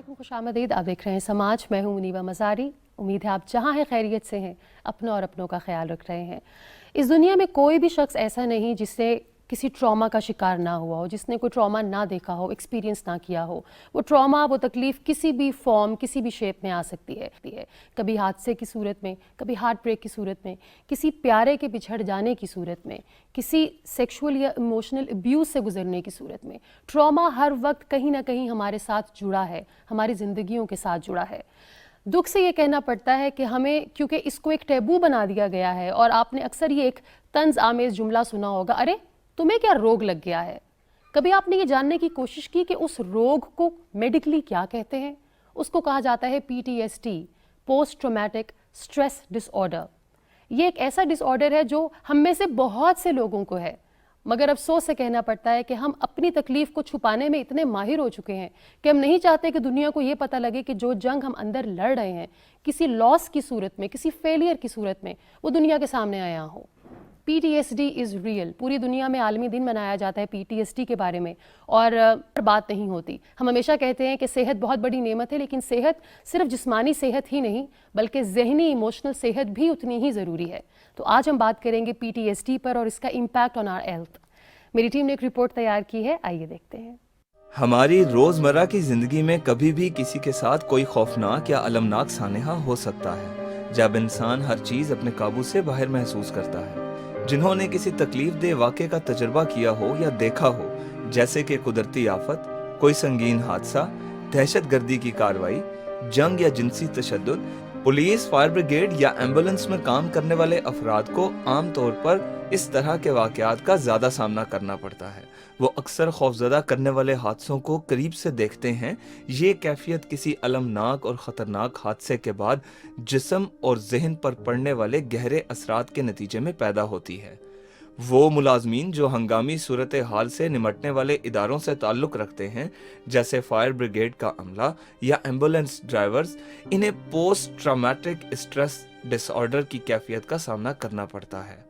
अस्सलामुअलैकुम, खुश आमदीद। आप देख रहे हैं समाज। मैं हूं मुनीबा मज़ारी। उम्मीद है आप जहां हैं खैरियत से हैं, अपनों और अपनों का ख्याल रख रहे हैं। इस दुनिया में कोई भी शख्स ऐसा नहीं जिससे किसी ट्रॉमा का शिकार ना हुआ हो, जिसने कोई ट्रॉमा ना देखा हो, एक्सपीरियंस ना किया हो। वो ट्रॉमा, वो तकलीफ़ किसी भी फॉर्म, किसी भी शेप में आ सकती है। कभी हादसे की सूरत में, कभी हार्ट ब्रेक की सूरत में, किसी प्यारे के बिछड़ जाने की सूरत में, किसी सेक्सुअल या इमोशनल अब्यूज़ से गुजरने की सूरत में। ट्रॉमा हर वक्त कहीं ना कहीं हमारे साथ जुड़ा है, हमारी ज़िंदगियों के साथ जुड़ा है। दुख से ये कहना पड़ता है कि हमें, क्योंकि इसको एक टैबू बना दिया गया है। और आपने अक्सर ये एक तंज आमेज़ जुमला सुना होगा, अरे तुम्हें क्या रोग लग गया है। कभी आपने ये जानने की कोशिश की कि उस रोग को मेडिकली क्या कहते हैं? उसको कहा जाता है PTSD, post traumatic stress disorder. ये एक ऐसा डिसऑर्डर है जो हम में से बहुत से लोगों को है, मगर अफसोस से कहना पड़ता है कि हम अपनी तकलीफ़ को छुपाने में इतने माहिर हो चुके हैं कि हम नहीं चाहते कि दुनिया को ये पता लगे कि जो जंग हम अंदर लड़ रहे हैं, किसी लॉस की सूरत में, किसी फेलियर की सूरत में, वो दुनिया के सामने आया हो। PTSD is real. पूरी दुनिया में आलमी दिन मनाया जाता है PTSD के बारे में, और बात नहीं होती। हम हमेशा कहते हैं कि सेहत बहुत बड़ी नेमत है, लेकिन सेहत सिर्फ जिस्मानी सेहत ही नहीं बल्कि ज़हनी इमोशनल सेहत भी उतनी ही ज़रूरी है। तो आज हम बात करेंगे PTSD पर और इसका इम्पैक्ट ऑन आवर हेल्थ। मेरी टीम ने एक रिपोर्ट तैयार की है, आइए देखते हैं। हमारी रोजमर्रा की जिंदगी में कभी भी किसी के साथ कोई खौफनाक या अलमनाक सानेहा हो सकता है, जब इंसान हर चीज अपने काबू से बाहर महसूस करता है। जिन्होंने किसी तकलीफ दे वाक़े का तजुर्बा किया हो या देखा हो, जैसे कि कुदरती आफत, कोई संगीन हादसा, दहशतगर्दी की कार्रवाई, जंग या जिनसी तशद्दुद, पुलिस, फायर ब्रिगेड या एम्बुलेंस में काम करने वाले अफराद को आम तौर पर इस तरह के वाक़यात का ज़्यादा सामना करना पड़ता है। वो अक्सर खौफजदा करने वाले हादसों को करीब से देखते हैं। ये कैफियत किसी अलमनाक और ख़तरनाक हादसे के बाद जिस्म और जहन पर पड़ने वाले गहरे असरात के नतीजे में पैदा होती है। वो मुलाजमीन जो हंगामी सूरत हाल से निमटने वाले इदारों से ताल्लुक़ रखते हैं, जैसे फायर ब्रिगेड का अमला या एम्बुलेंस ड्राइवर्स, इन्हें पोस्ट ट्रॉमेटिक स्ट्रेस डिसऑर्डर की कैफियत का सामना करना पड़ता है।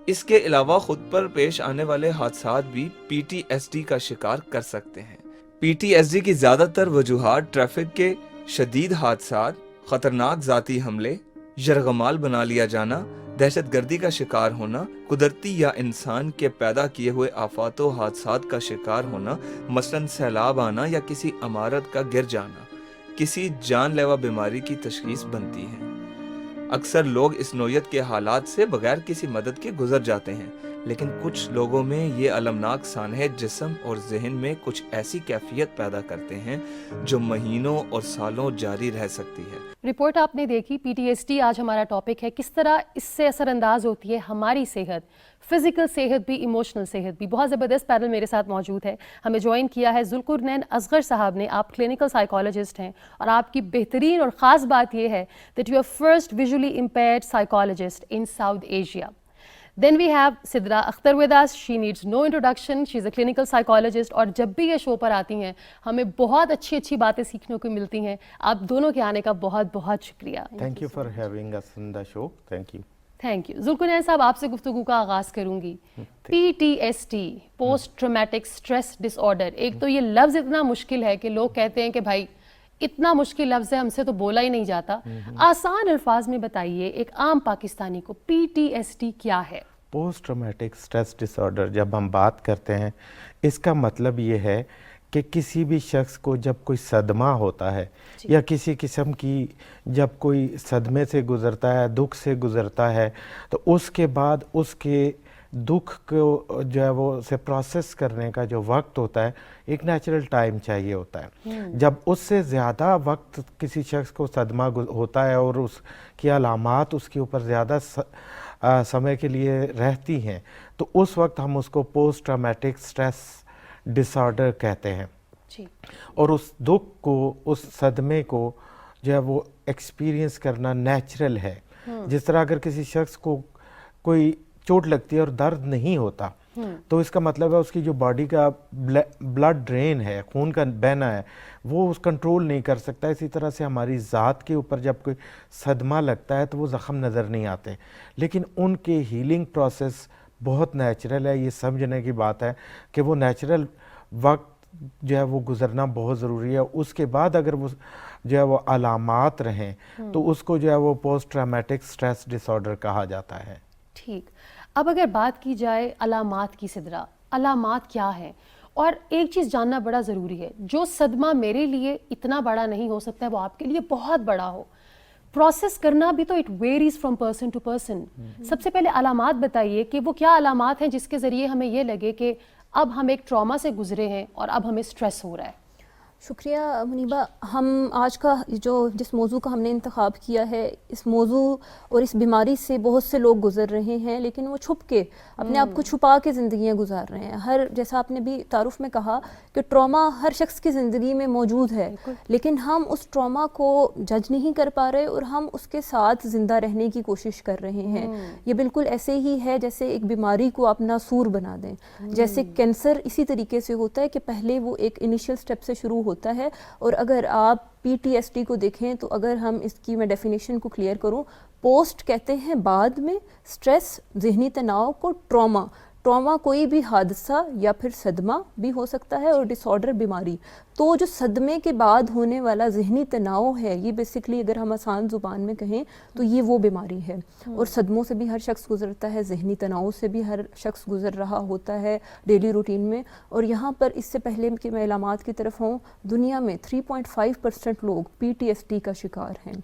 इसके अलावा खुद पर पेश आने वाले हादसात भी PTSD का शिकार कर सकते हैं। PTSD की ज़्यादातर वजूहात ट्रैफिक के शदीद हादसात, ख़तरनाक ज़ाती हमले, यरगमाल बना लिया जाना, दहशतगर्दी का शिकार होना, कुदरती या इंसान के पैदा किए हुए आफात व हादसात का शिकार होना, मसलन सैलाब आना या किसी इमारत का गिर जाना, किसी जानलेवा बीमारी की तशखीस बनती है। अक्सर लोग इस नौयत के हालात से बगैर किसी मदद के गुजर जाते हैं, लेकिन कुछ लोगों में ये अलमनाक सानहे जिस्म और जहन में कुछ ऐसी कैफियत पैदा करते हैं जो महीनों और सालों जारी रह सकती है। रिपोर्ट आपने देखी, PTSD आज हमारा टॉपिक है। किस तरह इससे असरअंदाज होती है हमारी सेहत, फिजिकल सेहत भी, इमोशनल सेहत भी। बहुत ज़बरदस्त पैनल मेरे साथ मौजूद है। हमें ज्वाइन किया है जुल्कुरनैन असगर साहब ने। आप क्लिनिकल साइकोलॉजिस्ट हैं और आपकी बेहतरीन और ख़ास बात यह है that you are first visually impaired psychologist in South Asia. Then we have Sidra Akhtar with us. She needs no introduction. She is a clinical psychologist. और जब भी ये शो पर आती हैं हमें बहुत अच्छी अच्छी बातें सीखने को मिलती हैं। आप दोनों के आने का बहुत बहुत शुक्रिया। Thank you for having us in the show. Thank you. Thank you. Zulqarnain sahab, आपसे गुफ्तगू का आगाज़ करूँगी। PTSD, post traumatic stress disorder. एक तो ये लफ्ज़ इतना मुश्किल है कि लोग कहते हैं कि भाई इतना मुश्किल लफ्ज़ है, हमसे तो बोला ही नहीं जाता। आसान अल्फाज में बताइए एक आम पाकिस्तानी को PTSD क्या है? पोस्ट ट्रॉमेटिक स्ट्रेस डिसऑर्डर जब हम बात करते हैं, इसका मतलब ये है कि किसी भी शख्स को जब कोई सदमा होता है या किसी किस्म की जब कोई सदमे से गुज़रता है, दुख से गुज़रता है, तो उसके बाद उसके दुख को जो है वो से प्रोसेस करने का जो वक्त होता है, एक नेचुरल टाइम चाहिए होता है। जब उससे ज़्यादा वक्त किसी शख्स को सदमा होता है और उसकी अलामात उसके ऊपर ज़्यादा समय के लिए रहती हैं, तो उस वक्त हम उसको पोस्ट ट्रॉमेटिक स्ट्रेस डिसऑर्डर कहते हैं जी। और उस दुख को, उस सदमे को जो है वो एक्सपीरियंस करना नेचुरल है। जिस तरह अगर किसी शख्स को कोई चोट लगती है और दर्द नहीं होता, तो इसका मतलब है उसकी जो बॉडी का ब्लड ड्रेन है, खून का बहना है, वो उस कंट्रोल नहीं कर सकता। इसी तरह से हमारी ज़ात के ऊपर जब कोई सदमा लगता है तो वो ज़ख़म नज़र नहीं आते, लेकिन उनके हीलिंग प्रोसेस बहुत नेचुरल है। ये समझने की बात है कि वो नेचुरल वक्त جو ہے وہ گزرنا بہت ضروری ہے. اس کے بعد اگر وہ جو ہے وہ علامات رہیں تو اس کو جو ہے وہ پوسٹ ٹرامیٹک سٹریس ڈس آرڈر کہا جاتا ہے. ٹھیک. اب اگر بات کی جائے علامات کی سدرا، علامات کیا ہیں؟ اور ایک چیز جاننا بڑا ضروری ہے، جو صدمہ میرے لیے اتنا بڑا نہیں ہو سکتا ہے وہ آپ کے لیے بہت بڑا ہو. پروسیس کرنا بھی تو it varies from person to person. سب سے پہلے علامات بتائیے کہ وہ کیا علامات ہیں جس کے ذریعے ہمیں یہ لگے کہ اب ہم ایک ٹراما سے گزرے ہیں اور اب ہمیں سٹریس ہو رہا ہے. شکریہ منیبہ. ہم آج کا جس موضوع کا ہم نے انتخاب کیا ہے، اس موضوع اور اس بیماری سے بہت سے لوگ گزر رہے ہیں، لیکن وہ چھپ کے اپنے آپ کو چھپا کے زندگیاں گزار رہے ہیں. جیسا آپ نے بھی تعارف میں کہا کہ ٹراما ہر شخص کی زندگی میں موجود ہے، لیکن ہم اس ٹراما کو جج نہیں کر پا رہے اور ہم اس کے ساتھ زندہ رہنے کی کوشش کر رہے ہیں. یہ بالکل ایسے ہی ہے جیسے ایک بیماری کو آپ ناسور بنا دیں. جیسے کینسر اسی طریقے سے ہوتا ہے کہ پہلے وہ ایک انیشیل سٹیپ سے شروع ہوتا ہے، اور اگر آپ PTSD کو دیکھیں تو اگر ہم اس کی میں ڈیفینیشن کو کلیئر کروں، پوسٹ کہتے ہیں بعد میں، سٹریس ذہنی تناؤ کو ٹراما کوئی بھی حادثہ یا پھر صدمہ بھی ہو سکتا ہے، اور ڈس آرڈر بیماری. تو جو صدمے کے بعد ہونے والا ذہنی تناؤ ہے، یہ بیسکلی اگر ہم آسان زبان میں کہیں تو یہ وہ بیماری ہے. اور صدموں سے بھی ہر شخص گزرتا ہے، ذہنی تناؤ سے بھی ہر شخص گزر رہا ہوتا ہے ڈیلی روٹین میں. اور یہاں پر اس سے پہلے کہ میں علامات کی طرف ہوں، دنیا میں 3.5% لوگ PTSD کا شکار ہیں،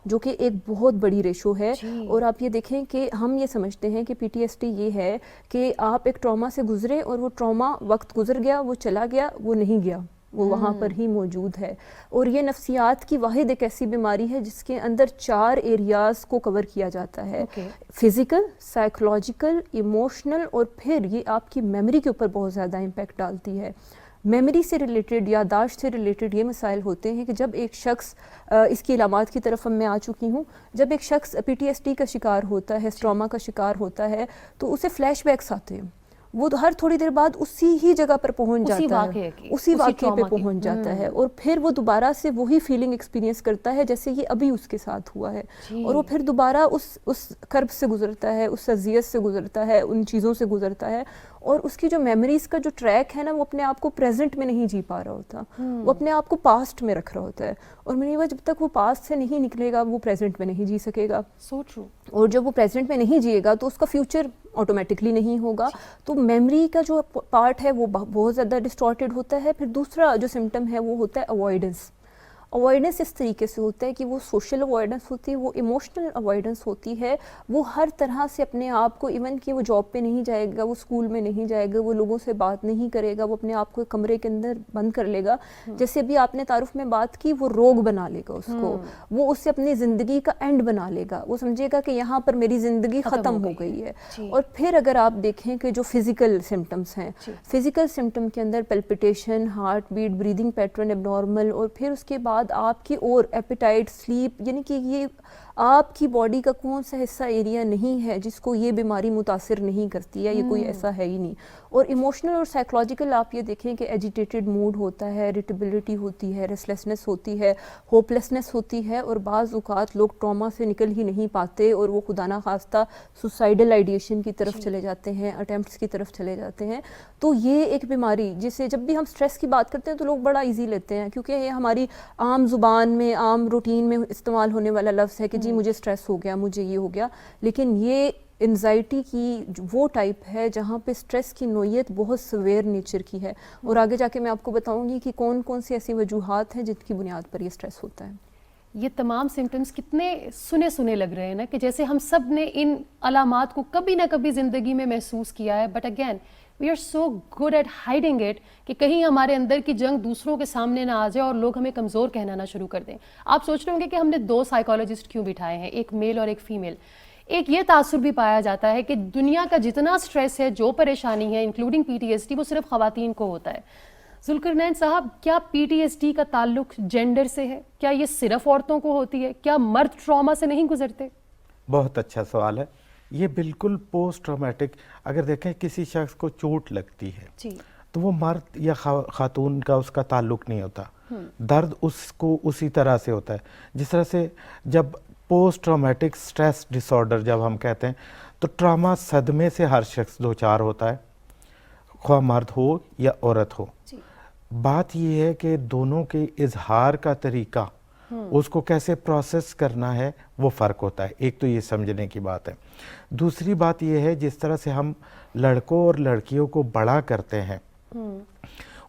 جو کہ ایک بہت بڑی ریشو ہے. اور آپ یہ دیکھیں کہ ہم یہ سمجھتے ہیں کہ PTSD یہ ہے کہ آپ ایک ٹراما سے گزرے اور وہ ٹراما وقت گزر گیا، وہ چلا گیا، وہ نہیں گیا، وہ وہاں پر ہی موجود ہے. اور یہ نفسیات کی واحد ایک ایسی بیماری ہے جس کے اندر 4 ایریاز کو کور کیا جاتا ہے. فزیکل، سائیکولوجیکل، ایموشنل، اور پھر یہ آپ کی میموری کے اوپر بہت زیادہ امپیکٹ ڈالتی ہے. میموری سے ریلیٹڈ، یادداشت سے ریلیٹڈ یہ مسائل ہوتے ہیں کہ جب ایک شخص، اس کی علامات کی طرف میں آ چکی ہوں، جب ایک شخص PTSD کا شکار ہوتا ہے، ٹراما کا شکار ہوتا ہے، تو اسے فلیش بیکس آتے ہیں. وہ ہر تھوڑی دیر بعد اسی ہی جگہ پر پہنچ جاتا ہے، اسی واقعے پہ پہنچ جاتا ہے، اور پھر وہ دوبارہ سے وہی فیلنگ ایکسپیرینس کرتا ہے جیسے یہ ابھی اس کے ساتھ ہوا ہے. اور وہ پھر دوبارہ اس کرب سے گزرتا ہے، اس اذیت سے گزرتا ہے، ان چیزوں سے گزرتا ہے. اور اس کی جو میموریز کا جو ٹریک ہے نا، وہ اپنے آپ کو پریزنٹ میں نہیں جی پا رہا ہوتا، وہ اپنے آپ کو پاسٹ میں رکھ رہا ہوتا ہے. اور منیبہ جب تک وہ پاسٹ سے نہیں نکلے گا وہ پریزنٹ میں نہیں جی سکے گا. So true. اور جب وہ پریزنٹ میں نہیں جیے گا تو اس کا فیوچر آٹومیٹکلی نہیں ہوگا. تو میموری کا جو پارٹ ہے وہ بہت زیادہ ڈسٹارٹیڈ ہوتا ہے. پھر دوسرا جو سمٹم ہے وہ ہوتا ہے اوائڈنس. اوائڈنس اس طریقے سے ہوتا ہے کہ وہ سوشل اوائڈنس ہوتی ہے، وہ ایموشنل اوائڈنس ہوتی ہے. وہ ہر طرح سے اپنے آپ کو، ایون کہ وہ جاب پہ نہیں جائے گا، وہ اسکول میں نہیں جائے گا، وہ لوگوں سے بات نہیں کرے گا، وہ اپنے آپ کو کمرے کے اندر بند کر لے گا. جیسے ابھی آپ نے تعارف میں بات کی، وہ روگ بنا لے گا اس کو، وہ اس سے اپنی زندگی کا اینڈ بنا لے گا. وہ سمجھے گا کہ یہاں پر میری زندگی ختم ہو گئی ہے. اور پھر اگر آپ دیکھیں کہ جو فزیکل سمٹمس ہیں، فزیکل سمٹم کے اندر palpitation, heart beat, breathing pattern abnormal, اور پھر اس کے بعد آپ کی اور ایپیٹائٹ، سلیپ، یعنی کہ یہ آپ کی باڈی کا کون سا حصہ ایریا نہیں ہے جس کو یہ بیماری متاثر نہیں کرتی ہے، یہ کوئی ایسا ہے ہی نہیں. اور ایموشنل اور سائیکولوجیکل آپ یہ دیکھیں کہ ایجیٹیٹڈ موڈ ہوتا ہے، اریٹیبلٹی ہوتی ہے، ریسٹلیسنس ہوتی ہے، ہوپلیسنس ہوتی ہے. اور بعض اوقات لوگ ٹراما سے نکل ہی نہیں پاتے اور وہ خدا نخواستہ سوسائڈل آئیڈیشن کی طرف چلے جاتے ہیں، اٹیمپٹس کی طرف چلے جاتے ہیں. تو یہ ایک بیماری جسے جب بھی ہم سٹریس کی بات کرتے ہیں تو لوگ بڑا ایزی لیتے ہیں، کیونکہ یہ ہماری عام زبان میں، عام روٹین میں استعمال ہونے والا لفظ ہے کہ جی مجھے سٹریس ہو گیا، مجھے یہ ہو گیا. لیکن یہ انزائٹی کی وہ ٹائپ ہے جہاں پہ سٹریس کی نوعیت بہت سویئر نیچر کی ہے. اور آگے جا کے میں آپ کو بتاؤں گی کہ کون کون سی ایسی وجوہات ہیں جن کی بنیاد پر یہ سٹریس ہوتا ہے. یہ تمام سمٹمز کتنے سنے لگ رہے ہیں نا، کہ جیسے ہم سب نے ان علامات کو کبھی نہ کبھی زندگی میں محسوس کیا ہے. But again we are so good at hiding it کہ کہیں ہمارے اندر کی جنگ دوسروں کے سامنے نہ آ جائے اور لوگ ہمیں کمزور کہنا نہ شروع کر دیں. آپ سوچ رہے ہوں گے کہ ہم نے 2 سائیکالوجسٹ کیوں بٹھائے ہیں، ایک میل اور ایک فیمیل. ایک یہ تاثر بھی پایا جاتا ہے کہ دنیا کا جتنا سٹریس ہے، جو پریشانی ہے انکلوڈنگ PTSD، وہ صرف خواتین کو ہوتا ہے. ذوالقرنین صاحب، کیا PTSD کا تعلق جینڈر سے ہے؟ کیا یہ صرف عورتوں کو ہوتی ہے؟ کیا مرد ٹراما سے نہیں گزرتے؟ بہت اچھا سوال ہے. یہ بالکل پوسٹ ٹرامیٹک، اگر دیکھیں کسی شخص کو چوٹ لگتی ہے جی، تو وہ مرد یا خاتون کا اس کا تعلق نہیں ہوتا. درد اس کو اسی طرح سے ہوتا ہے جس طرح سے جب پوسٹ ٹرامیٹک سٹریس ڈس آرڈر جب ہم کہتے ہیں تو ٹراما صدمے سے ہر شخص دوچار ہوتا ہے، خواہ مرد ہو یا عورت ہو. बात ये है कि दोनों के इजहार का तरीका, उसको कैसे प्रोसेस करना है, वो फ़र्क होता है। एक तो ये समझने की बात है। दूसरी बात ये है, जिस तरह से हम लड़कों और लड़कियों को बड़ा करते हैं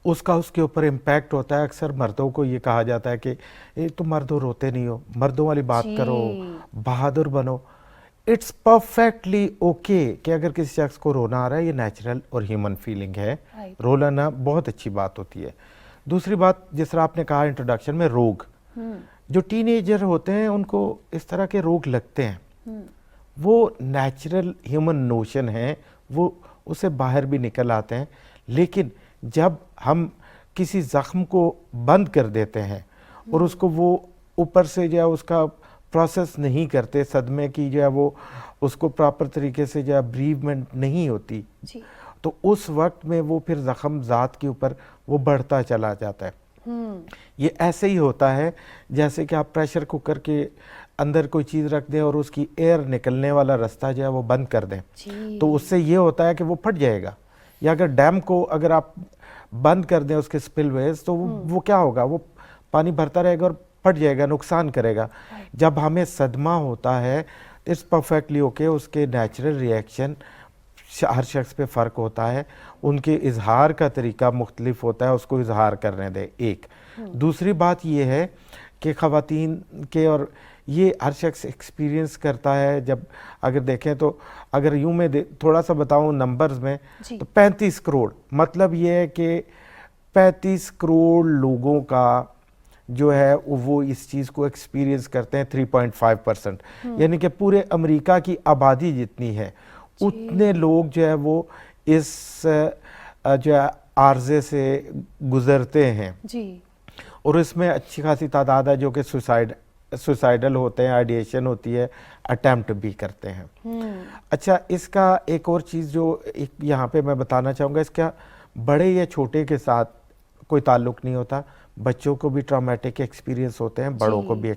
उसका उसके ऊपर इम्पैक्ट होता है। अक्सर मर्दों को ये कहा जाता है कि तुम मर्दों रोते नहीं हो, मर्दों वाली बात करो, बहादुर बनो। इट्स परफेक्टली ओके कि अगर किसी शख्स को रोना आ रहा है, ये नेचुरल और ह्यूमन फीलिंग है। रोना बहुत अच्छी बात होती है। दूसरी बात, जिस तरह आपने कहा इंट्रोडक्शन में, रोग, जो टीनेजर होते हैं उनको इस तरह के रोग लगते हैं, वो नेचुरल ह्यूमन नोशन है, वो उससे बाहर भी निकल आते हैं। लेकिन जब हम किसी ज़ख्म को बंद कर देते हैं और उसको वो ऊपर से जो है उसका प्रोसेस नहीं करते, सदमे की जो है वो उसको प्रॉपर तरीके से जो है ब्रीवमेंट नहीं होती जी। तो उस वक्त में वो फिर ज़ख्म ज़ात के ऊपर वो बढ़ता चला जाता है। ये ऐसे ही होता है जैसे कि आप प्रेशर कुकर के अंदर कोई चीज़ रख दें और उसकी एयर निकलने वाला रास्ता जो है वो बंद कर दें, तो उससे ये होता है कि वो फट जाएगा। या अगर डैम को अगर आप बंद कर दें उसके स्पिलवेज, तो वो क्या होगा, वो पानी भरता रहेगा और फट जाएगा, नुकसान करेगा। जब हमें सदमा होता है, इट्स परफेक्टली ओके, उसके नेचुरल रिएक्शन हर शख्स पे फ़र्क होता है, उनके इजहार का तरीका मुख्तलिफ होता है, उसको इजहार करने दें। एक दूसरी बात ये है कि ख़वातीन के, और ये हर शख्स एक्सपीरियंस करता है, जब अगर देखें तो अगर यूँ में थोड़ा सा बताऊँ नंबर्स में, तो 35 करोड़, मतलब ये है कि 35 करोड़ लोगों का जो है वो इस चीज़ को एक्सपीरियंस करते हैं। 3.5%, यानी कि पूरे अमेरिका की आबादी जितनी है उतने लोग जो है वो इस जो है आर्जे से गुजरते हैं जी। और इसमें अच्छी खासी तादाद है जो कि सुसाइडल होते हैं, आइडिएशन होती है, अटेम्प्ट भी करते हैं। अच्छा, इसका एक और चीज़ जो यहाँ पे मैं बताना चाहूँगा, इसका बड़े या छोटे के साथ कोई ताल्लुक़ नहीं होता। बच्चों को भी ट्रॉमेटिक एक्सपीरियंस होते हैं, बड़ों को भी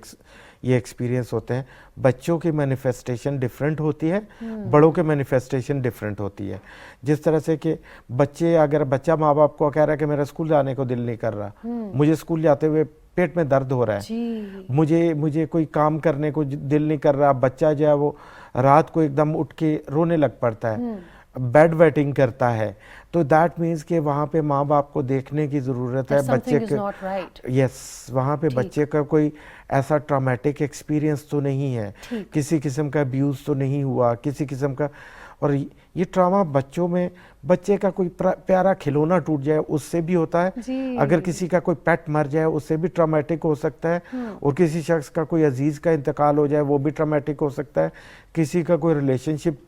ये एक्सपीरियंस होते हैं। बच्चों की मैनिफेस्टेशन डिफरेंट होती है, बड़ों के मैनिफेस्टेशन डिफरेंट होती है। जिस तरह से कि अगर बच्चा माँ बाप को कह रहा है कि मेरा स्कूल जाने को दिल नहीं कर रहा, मुझे स्कूल जाते हुए पेट में दर्द हो रहा है, मुझे कोई काम करने को दिल नहीं कर रहा, बच्चा जो है वो रात को एकदम उठ के रोने लग पड़ता है, बेड वेटिंग करता है, तो दैट मीन्स कि वहाँ पे माँ बाप को देखने की ज़रूरत है बच्चे के। यस, वहाँ पे बच्चे का कोई ऐसा ट्रॉमेटिक एक्सपीरियंस तो नहीं है, किसी किस्म का अब्यूज़ तो नहीं हुआ, किसी किस्म का। और ये ट्रॉमा बच्चों में, बच्चे का कोई प्यारा खिलौना टूट जाए उससे भी होता है, अगर किसी का कोई पेट मर जाए उससे भी ट्रॉमेटिक हो सकता है, और किसी शख्स का कोई अजीज़ का इंतकाल हो जाए वो भी ट्रॉमेटिक हो सकता है, किसी का कोई रिलेशनशिप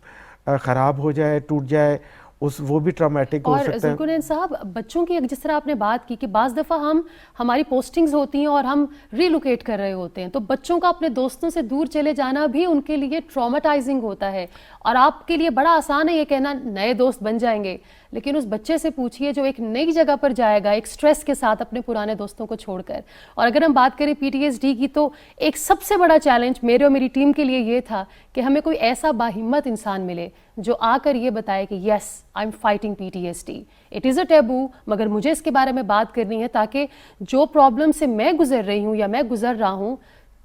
ख़राब हो जाए, टूट जाए, वो भी ट्रॉमेटिक हो सकता है। और ज़ुल्कुरनैन साहब, बच्चों की जिस तरह आपने बात की कि बाज़ दफ़ा हमारी पोस्टिंग्स होती हैं और हम रीलोकेट कर रहे होते हैं, तो बच्चों का अपने दोस्तों से दूर चले जाना भी उनके लिए ट्रॉमेटाइजिंग होता है। और आपके लिए बड़ा आसान है ये कहना नए दोस्त बन जाएंगे, लेकिन उस बच्चे से पूछिए जो एक नई जगह पर जाएगा एक स्ट्रेस के साथ अपने पुराने दोस्तों को छोड़कर। और अगर हम बात करें PTSD की, तो एक सबसे बड़ा चैलेंज मेरे और मेरी टीम के लिए ये था कि हमें कोई ऐसा बाहिम्मत इंसान मिले जो आकर ये बताए कि yes, I am fighting PTSD, it is a taboo, मगर मुझे इसके बारे में बात करनी है ताकि जो प्रॉब्लम से मैं गुजर रही हूँ या मैं गुजर रहा हूँ,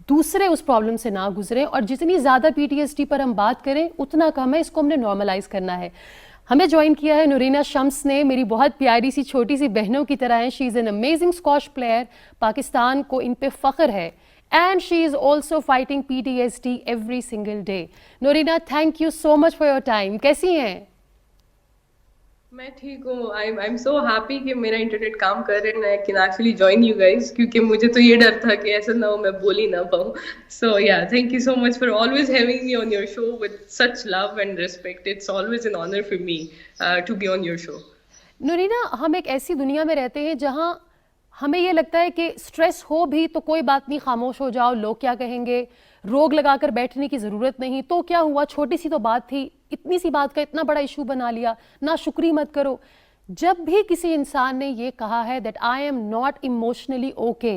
दूसरे उस प्रॉब्लम से ना गुजरें। और जितनी ज़्यादा PTSD पर हम बात करें उतना कम है, इसको हमने नॉर्मलाइज करना है। हमें ज्वाइन किया है नूरीना शम्स ने, मेरी बहुत प्यारी सी छोटी सी बहनों की तरह है। She is an amazing squash player, Pakistan को इन पे फ़ख्र है, and she is also fighting PTSD every single day. Noorina, thank you so much for your time. कैसी हैं? मैं ठीक हूँ। I'm so happy कि मेरा इंटरनेट काम कर रहा है, I can actually join you guys, क्योंकि मुझे तो ये डर था कि ऐसा ना हो मैं बोल ही ना पाऊँ। So yeah, thank you so much for always having me on your show with such love and respect. It's always an honor for me to be on your show. नूरीना, हम एक ऐसी दुनिया में रहते हैं जहाँ हमें ये लगता है कि स्ट्रेस हो भी तो कोई बात नहीं, खामोश हो जाओ, लोग क्या कहेंगे, रोग लगाकर बैठने की ज़रूरत नहीं, तो क्या हुआ, छोटी सी तो बात थी, इतनी सी बात का इतना बड़ा इशू बना लिया, ना शुक्री मत करो। जब भी किसी इंसान ने ये कहा है that I am not emotionally okay,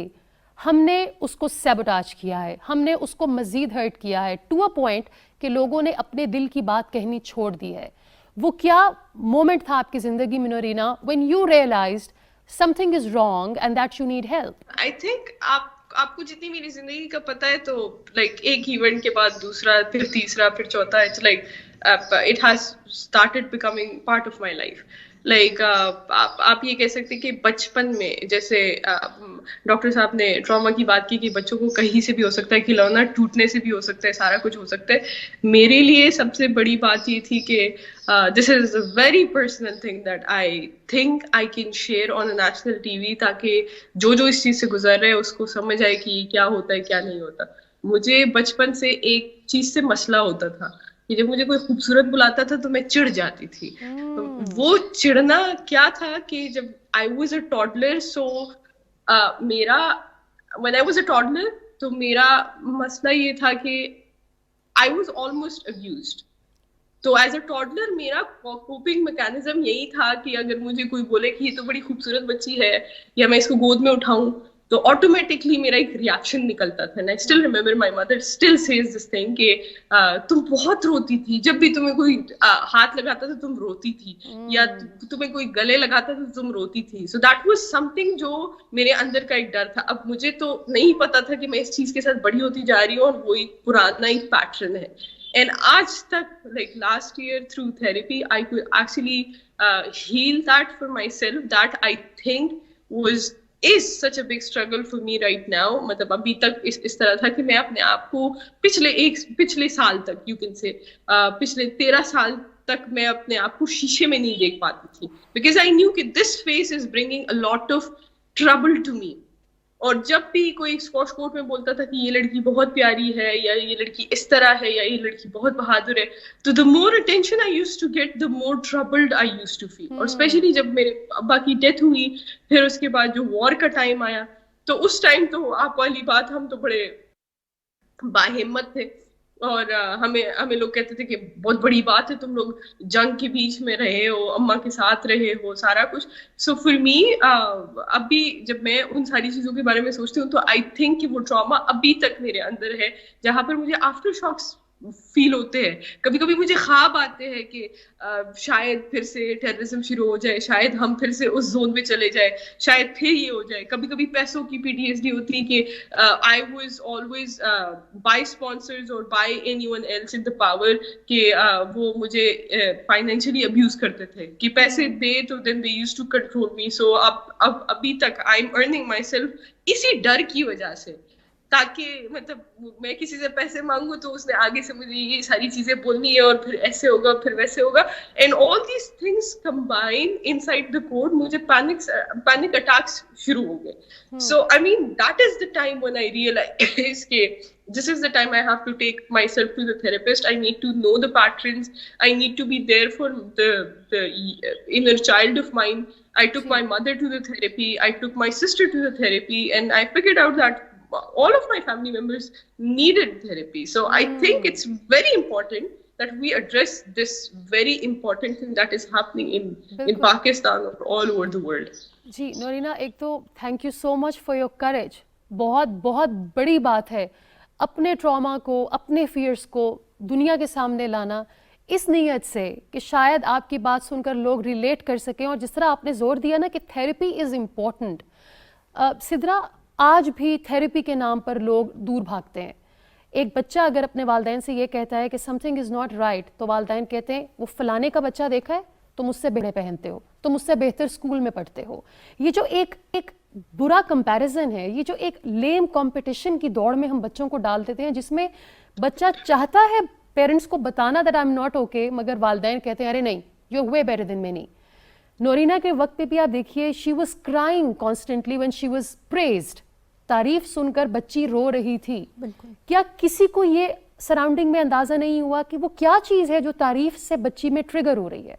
हमने उसको सैबोटाज किया है, हमने उसको मज़ीद हर्ट किया है टू अ पॉइंट कि लोगों ने अपने दिल की बात कहनी छोड़ दी है। वो क्या मोमेंट था आपकी ज़िंदगी में Noreena, when you realised something is wrong and that you need help? I think आपको जितनी मेरी जिंदगी का पता है तो like एक इवेंट के बाद दूसरा, फिर तीसरा, फिर चौथा, it's like it has started becoming part of my life. Like आप ये कह सकते हैं कि बचपन में जैसे डॉक्टर साहब ने ट्रॉमा की बात की कि बच्चों को कहीं से भी हो सकता है, खिलौना टूटने से भी हो सकता है, सारा कुछ हो सकता है। मेरे लिए सबसे बड़ी बात ये थी कि this is a very personal thing that I think I can share on a national TV, ताकि जो इस चीज से गुजर रहे हैं उसको समझ आए कि क्या होता है क्या नहीं होता। मुझे बचपन से एक चीज से मसला होता था कि जब मुझे कोई खूबसूरत बुलाता था तो मैं चिढ़ जाती थी। वो चिढ़ना क्या था कि जब आई वाज अ टॉडलर, सो मेरा when I was a toddler तो मेरा मसला ये था कि आई वाज ऑलमोस्ट अब्यूज्ड। तो एज अ टॉडलर मेरा कोपिंग मैकेनिज्म यही था कि अगर मुझे कोई बोले कि ये तो बड़ी खूबसूरत बच्ची है या मैं इसको गोद में उठाऊं तो ऑटोमेटिकली मेरा एक रिएक्शन निकलता था। I still remember my mother still says this thing कि तुम बहुत रोती थी, जब भी तुम्हें कोई हाथ लगाता था तुम रोती थी, या तुम्हें कोई गले लगाता था तुम रोती थी। सो दैट वाज समथिंग जो मेरे अंदर का एक डर था। अब मुझे तो नहीं पता था कि मैं इस चीज के साथ बड़ी होती जा रही हूँ और वो एक पुराना एक पैटर्न है। एंड आज तक like last year through therapy I could actually heal that for myself, that I think is such a big struggle for me right now. मतलब अभी तक इस तरह था कि मैं अपने आप को पिछले साल तक you can say पिछले 13 साल तक मैं अपने आप को शीशे में नहीं देख पाती थी, because I knew कि this face is bringing a lot of trouble to me. और जब भी कोई स्क्वॉश कोर्ट में बोलता था कि ये लड़की बहुत प्यारी है या ये लड़की इस तरह है या ये लड़की बहुत बहादुर है, तो the more attention I used to get the more troubled I used to feel. और स्पेशली जब मेरे अब्बा की डेथ हुई, फिर उसके बाद जो वॉर का टाइम आया, तो उस टाइम तो आप वाली बात, हम तो बड़े बाहिम्मत थे और हमें लोग कहते थे कि बहुत बड़ी बात है, तुम लोग जंग के बीच में रहे हो, अम्मा के साथ रहे हो, सारा कुछ। सो फॉर मी अभी जब मैं उन सारी चीजों के बारे में सोचती हूँ तो आई थिंक कि वो ट्रॉमा अभी तक मेरे अंदर है, जहाँ पर मुझे आफ्टर शॉक्स फील होते हैं। कभी कभी मुझे ख्वाब आते हैं कि शायद फिर से टेररिज्म शुरू हो जाए, शायद हम फिर से उस जोन में चले जाए, शायद फिर ये हो जाए। कभी कभी पैसों की PTSD होती है कि I was always by sponsors और by anyone else in the power कि वो मुझे फाइनेंशियली अब्यूज करते थे कि पैसे दे तो then they used to control me. So अब अभी तक I am earning myself इसी डर की वजह से, ताकि मतलब मैं किसी से पैसे मांगू तो उसने आगे से मुझे ये सारी चीजें बोलनी है और फिर ऐसे होगा फिर वैसे होगा, and all these things combine inside the code मुझे पैनिक अटैक्स शुरू हो गए। So I mean that is the time when I realise के this is the time I have to take myself to the therapist. I need to know the patterns. I need to be there for the inner child of mine. I took my mother to the therapy. I took my sister to the therapy, and I figured out that all of my family members needed therapy. So I think it's very important that we address this very important thing that is happening in Pakistan or all over the world. जी नोरीना, एक तो thank you so much for your करेज। बहुत बहुत बड़ी बात है अपने trauma को, अपने फियर्स को दुनिया के सामने लाना, इस नीयत से कि शायद आपकी बात सुनकर लोग रिलेट कर सकें। और जिस तरह आपने जोर दिया ना कि थेरेपी इज़ इम्पॉर्टेंट, सिद्रा, आज भी थेरेपी के नाम पर लोग दूर भागते हैं। एक बच्चा अगर अपने वालिदैन से ये कहता है कि समथिंग इज़ नॉट राइट, तो वालिदैन कहते हैं वो फलाने का बच्चा देखा है, तुम उससे बड़े पहनते हो, तुम उससे बेहतर स्कूल में पढ़ते हो। ये जो एक बुरा कंपैरिजन है, ये जो एक लेम कंपटीशन की दौड़ में हम बच्चों को डाल देते हैं, जिसमें बच्चा चाहता है पेरेंट्स को बताना that I am not okay, मगर वालिदैन कहते हैं अरे नहीं, you are way better than me. Noreena के वक्त पे भी आप देखिए, she was crying constantly when she was praised. तारीफ सुनकर बच्ची रो रही थी। क्या किसी को ये सराउंडिंग में अंदाजा नहीं हुआ कि वो क्या चीज़ है जो तारीफ से बच्ची में ट्रिगर हो रही है?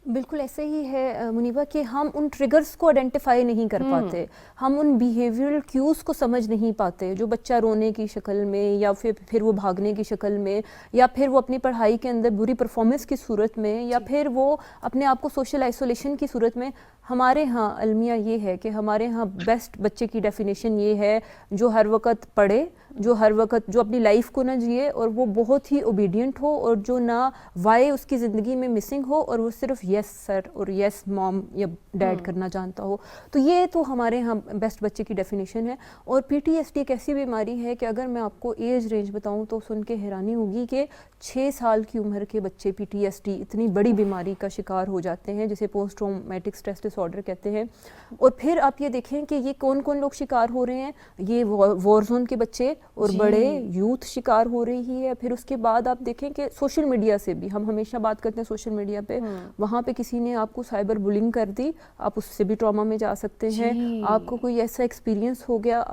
बिल्कुल ऐसे ही है मुनीबा कि हम उन ट्रिगर्स को आइडेंटिफाई नहीं कर पाते, हम उन बिहेवियरल क्यूज़ को समझ नहीं पाते, जो बच्चा रोने की शक्ल में या फिर वो भागने की शक्ल में, या फिर वो अपनी पढ़ाई के अंदर बुरी परफॉर्मेंस की सूरत में, या फिर वो अपने आप को सोशल आइसोलेशन की सूरत में। हमारे यहाँ अलमिया ये है कि हमारे यहाँ बेस्ट बच्चे की डेफिनेशन ये है जो हर वक्त पढ़े, जो हर वक्त जो अपनी लाइफ को ना जिए और वो बहुत ही ओबीडियंट हो, और जो ना वाई उसकी ज़िंदगी में मिसिंग हो और वो सिर्फ یس سر اور یس مام یا ڈیڈ کرنا جانتا ہو. تو یہ تو ہمارے یہاں بیسٹ بچے کی ڈیفینیشن ہے. اور پی ٹی ایس ڈی ایک ایسی بیماری ہے کہ اگر میں آپ کو ایج رینج بتاؤں تو سن کے حیرانی ہوگی کہ 6 سال کی عمر کے بچے پی ٹی ایس ڈی اتنی بڑی بیماری کا شکار ہو جاتے ہیں جسے post traumatic stress dis order کہتے ہیں. اور پھر آپ یہ دیکھیں کہ یہ کون کون لوگ شکار ہو رہے ہیں. یہ وار زون کے بچے اور بڑے یوتھ شکار ہو رہی ہے. پھر اس کے بعد آپ دیکھیں کہ سوشل میڈیا سے بھی, ہم ہمیشہ بات کرتے ہیں سوشل میڈیا پہ, وہاں پہ کسی نے آپ کو سائبر بلنگ کر دی, آپ اس سے بھی ٹراما میں جا سکتے ہیں. آپ کو کوئی ایسا ایکسپیرینس ہو گیا,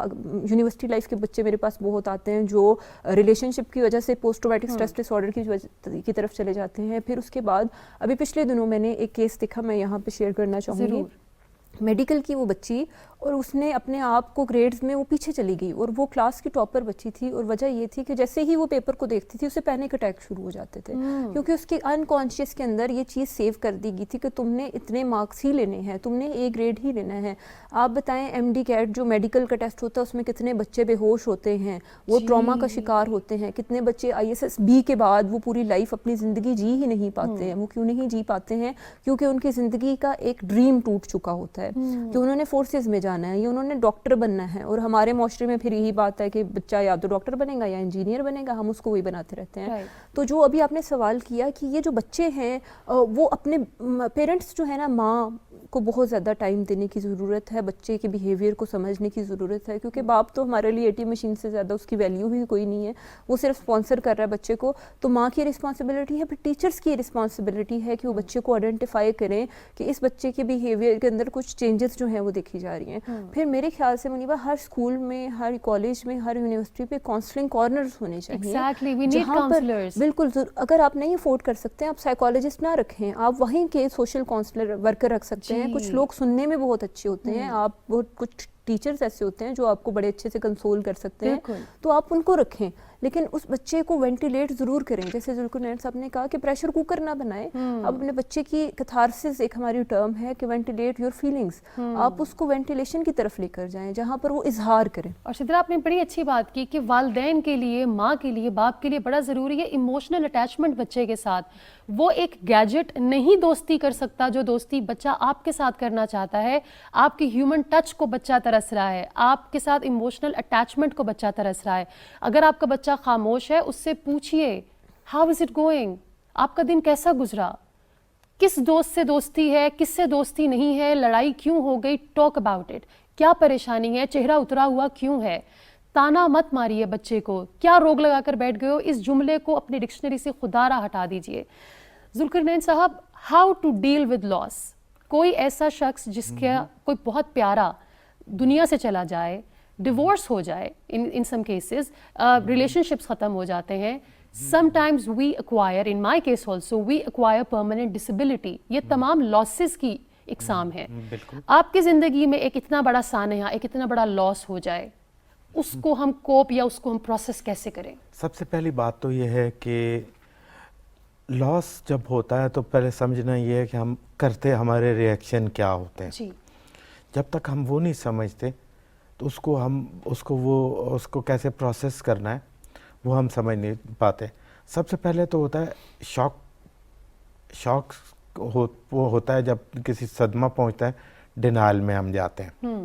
یونیورسٹی لائف کے بچے میرے پاس بہت آتے ہیں جو ریلیشن شپ کی وجہ سے post traumatic stress dis order کی طرف چلے جاتے ہیں. پھر اس کے بعد ابھی پچھلے دنوں میں نے ایک کیس دیکھا, میں یہاں پہ شیئر کرنا چاہوں گی. میڈیکل کی وہ بچی, اور اس نے اپنے آپ کو گریڈز میں وہ پیچھے چلی گئی, اور وہ کلاس کی ٹاپر بچی تھی, اور وجہ یہ تھی کہ جیسے ہی وہ پیپر کو دیکھتی تھی اسے پینک اٹیک شروع ہو جاتے تھے, کیونکہ اس کے انکانشیس کے اندر یہ چیز سیو کر دی گئی تھی کہ تم نے اتنے مارکس ہی لینے ہیں, تم نے اے گریڈ ہی لینا ہے. آپ بتائیں ایم ڈی کیٹ جو میڈیکل کا ٹیسٹ ہوتا ہے اس میں کتنے بچے بے ہوش ہوتے ہیں, وہ ٹراما کا شکار ہوتے ہیں, کتنے بچے آئی ایس ایس بی کے بعد وہ پوری لائف اپنی زندگی جی ہی نہیں پاتے ہیں. وہ کیوں نہیں جی پاتے ہیں؟ کیونکہ ان کی زندگی کا ایک ڈریم ٹوٹ چکا ہوتا ہے کہ انہوں نے فورسز میں جانا ہے یا انہوں نے ڈاکٹر بننا ہے. اور ہمارے معاشرے میں پھر یہی بات ہے کہ بچہ یا تو ڈاکٹر بنے گا یا انجینئر بنے گا, ہم اس کو وہی بناتے رہتے ہیں. تو جو ابھی آپ نے سوال کیا کہ یہ جو بچے ہیں وہ اپنے پیرنٹس جو ہے نا, ماں کو بہت زیادہ ٹائم دینے کی ضرورت ہے, بچے کے بیہیویئر کو سمجھنے کی ضرورت ہے, کیونکہ باپ تو ہمارے لیے ATM مشین سے زیادہ اس کی ویلیو ہی کوئی نہیں ہے, وہ صرف اسپانسر کر رہا ہے بچے کو. تو ماں کی رسپانسبلٹی ہے, پھر ٹیچرس کی رسپانسبلٹی ہے کہ وہ بچے کو آئیڈینٹیفائی کریں کہ اس بچے کے بیہیویئر کے اندر کچھ چینجز جو ہیں وہ دیکھی جا رہی ہیں. پھر میرے خیال سے منیبا ہر اسکول میں, ہر کالج میں, ہر یونیورسٹی پہ کاؤنسلنگ کارنرز ہونے چاہیے, جہاں پر بالکل اگر آپ نہیں افورڈ کر سکتے ہیں آپ سائیکالوجسٹ نہ رکھیں, آپ وہیں کے سوشل کاؤنسلر ورکر رکھ سکتے ہیں. کچھ لوگ سننے میں بہت اچھے ہوتے ہیں, آپ بہت کچھ ٹیچرز ایسے ہوتے ہیں جو آپ کو بڑے اچھے سے کنسول کر سکتے ہیں, تو آپ ان کو رکھیں. لیکن اس بچے کو وینٹیلیٹ ضرور کریں, جیسے ذوالقرنین صاحب نے کہا کہ پریشر کوکر نہ بنائیں. اب اپنے بچے کی کتھارسس ایک ہماری ٹرم ہے کہ وینٹیلیٹ یور فیلنگس, آپ اس کو وینٹیلیشن کی طرف لے کر جائیں جہاں پر وہ اظہار کریں. اور شدرا آپ نے بڑی اچھی بات کی کہ والدین کے لیے, ماں کے لیے, باپ کے لیے بڑا ضروری ہے ایموشنل اٹیچمنٹ بچے کے ساتھ. وہ ایک گیجٹ نہیں دوستی کر سکتا جو دوستی بچہ آپ کے ساتھ کرنا چاہتا ہے. آپ کی ہیومن ٹچ کو بچہ ترس رہا ہے, آپ کے ساتھ ایموشنل اٹیچمنٹ کو بچہ ترس رہا ہے. اگر آپ کا بچہ خاموش ہے, اس سے پوچھئے ہاؤ از اٹ گوئنگ, آپ کا دن کیسا گزرا, کس دوست سے دوستی ہے, کس سے دوستی نہیں ہے, لڑائی کیوں ہو گئی, ٹاک اباؤٹ اٹ, کیا پریشانی ہے, چہرہ اترا ہوا کیوں ہے. تانا مت ماریے بچے کو, کیا روگ لگا کر بیٹھ گئے ہو, اس جملے کو اپنی ڈکشنری سے خدا را ہٹا دیجئے. ذوالقرنین صاحب, ہاؤ ٹو ڈیل ود لاس. کوئی ایسا شخص جس کا کوئی بہت پیارا دنیا سے چلا جائے, ڈیورس ہو جائے, ان سم کیسز ریلیشن شپس ختم ہو جاتے ہیں. sometimes we acquire, in my case also, we acquire permanent disability. یہ تمام losses کی اقسام ہے. آپ کی زندگی میں ایک اتنا بڑا سانحہ, ایک اتنا بڑا لاس ہو جائے, اس کو ہم کوپ یا اس کو ہم پروسیس کیسے کریں؟ سب سے پہلی بات تو یہ ہے کہ لاس جب ہوتا ہے تو پہلے سمجھنا یہ ہے کہ ہم کرتے ہمارے ریئیکشن کیا ہوتے ہیں. جی. جب تک ہم وہ نہیں سمجھتے تو اس کو کیسے پروسیس کرنا ہے وہ ہم سمجھ نہیں پاتے. سب سے پہلے تو ہوتا ہے شاک وہ ہوتا ہے جب کسی صدمہ پہنچتا ہے, ڈینائل میں ہم جاتے ہیں.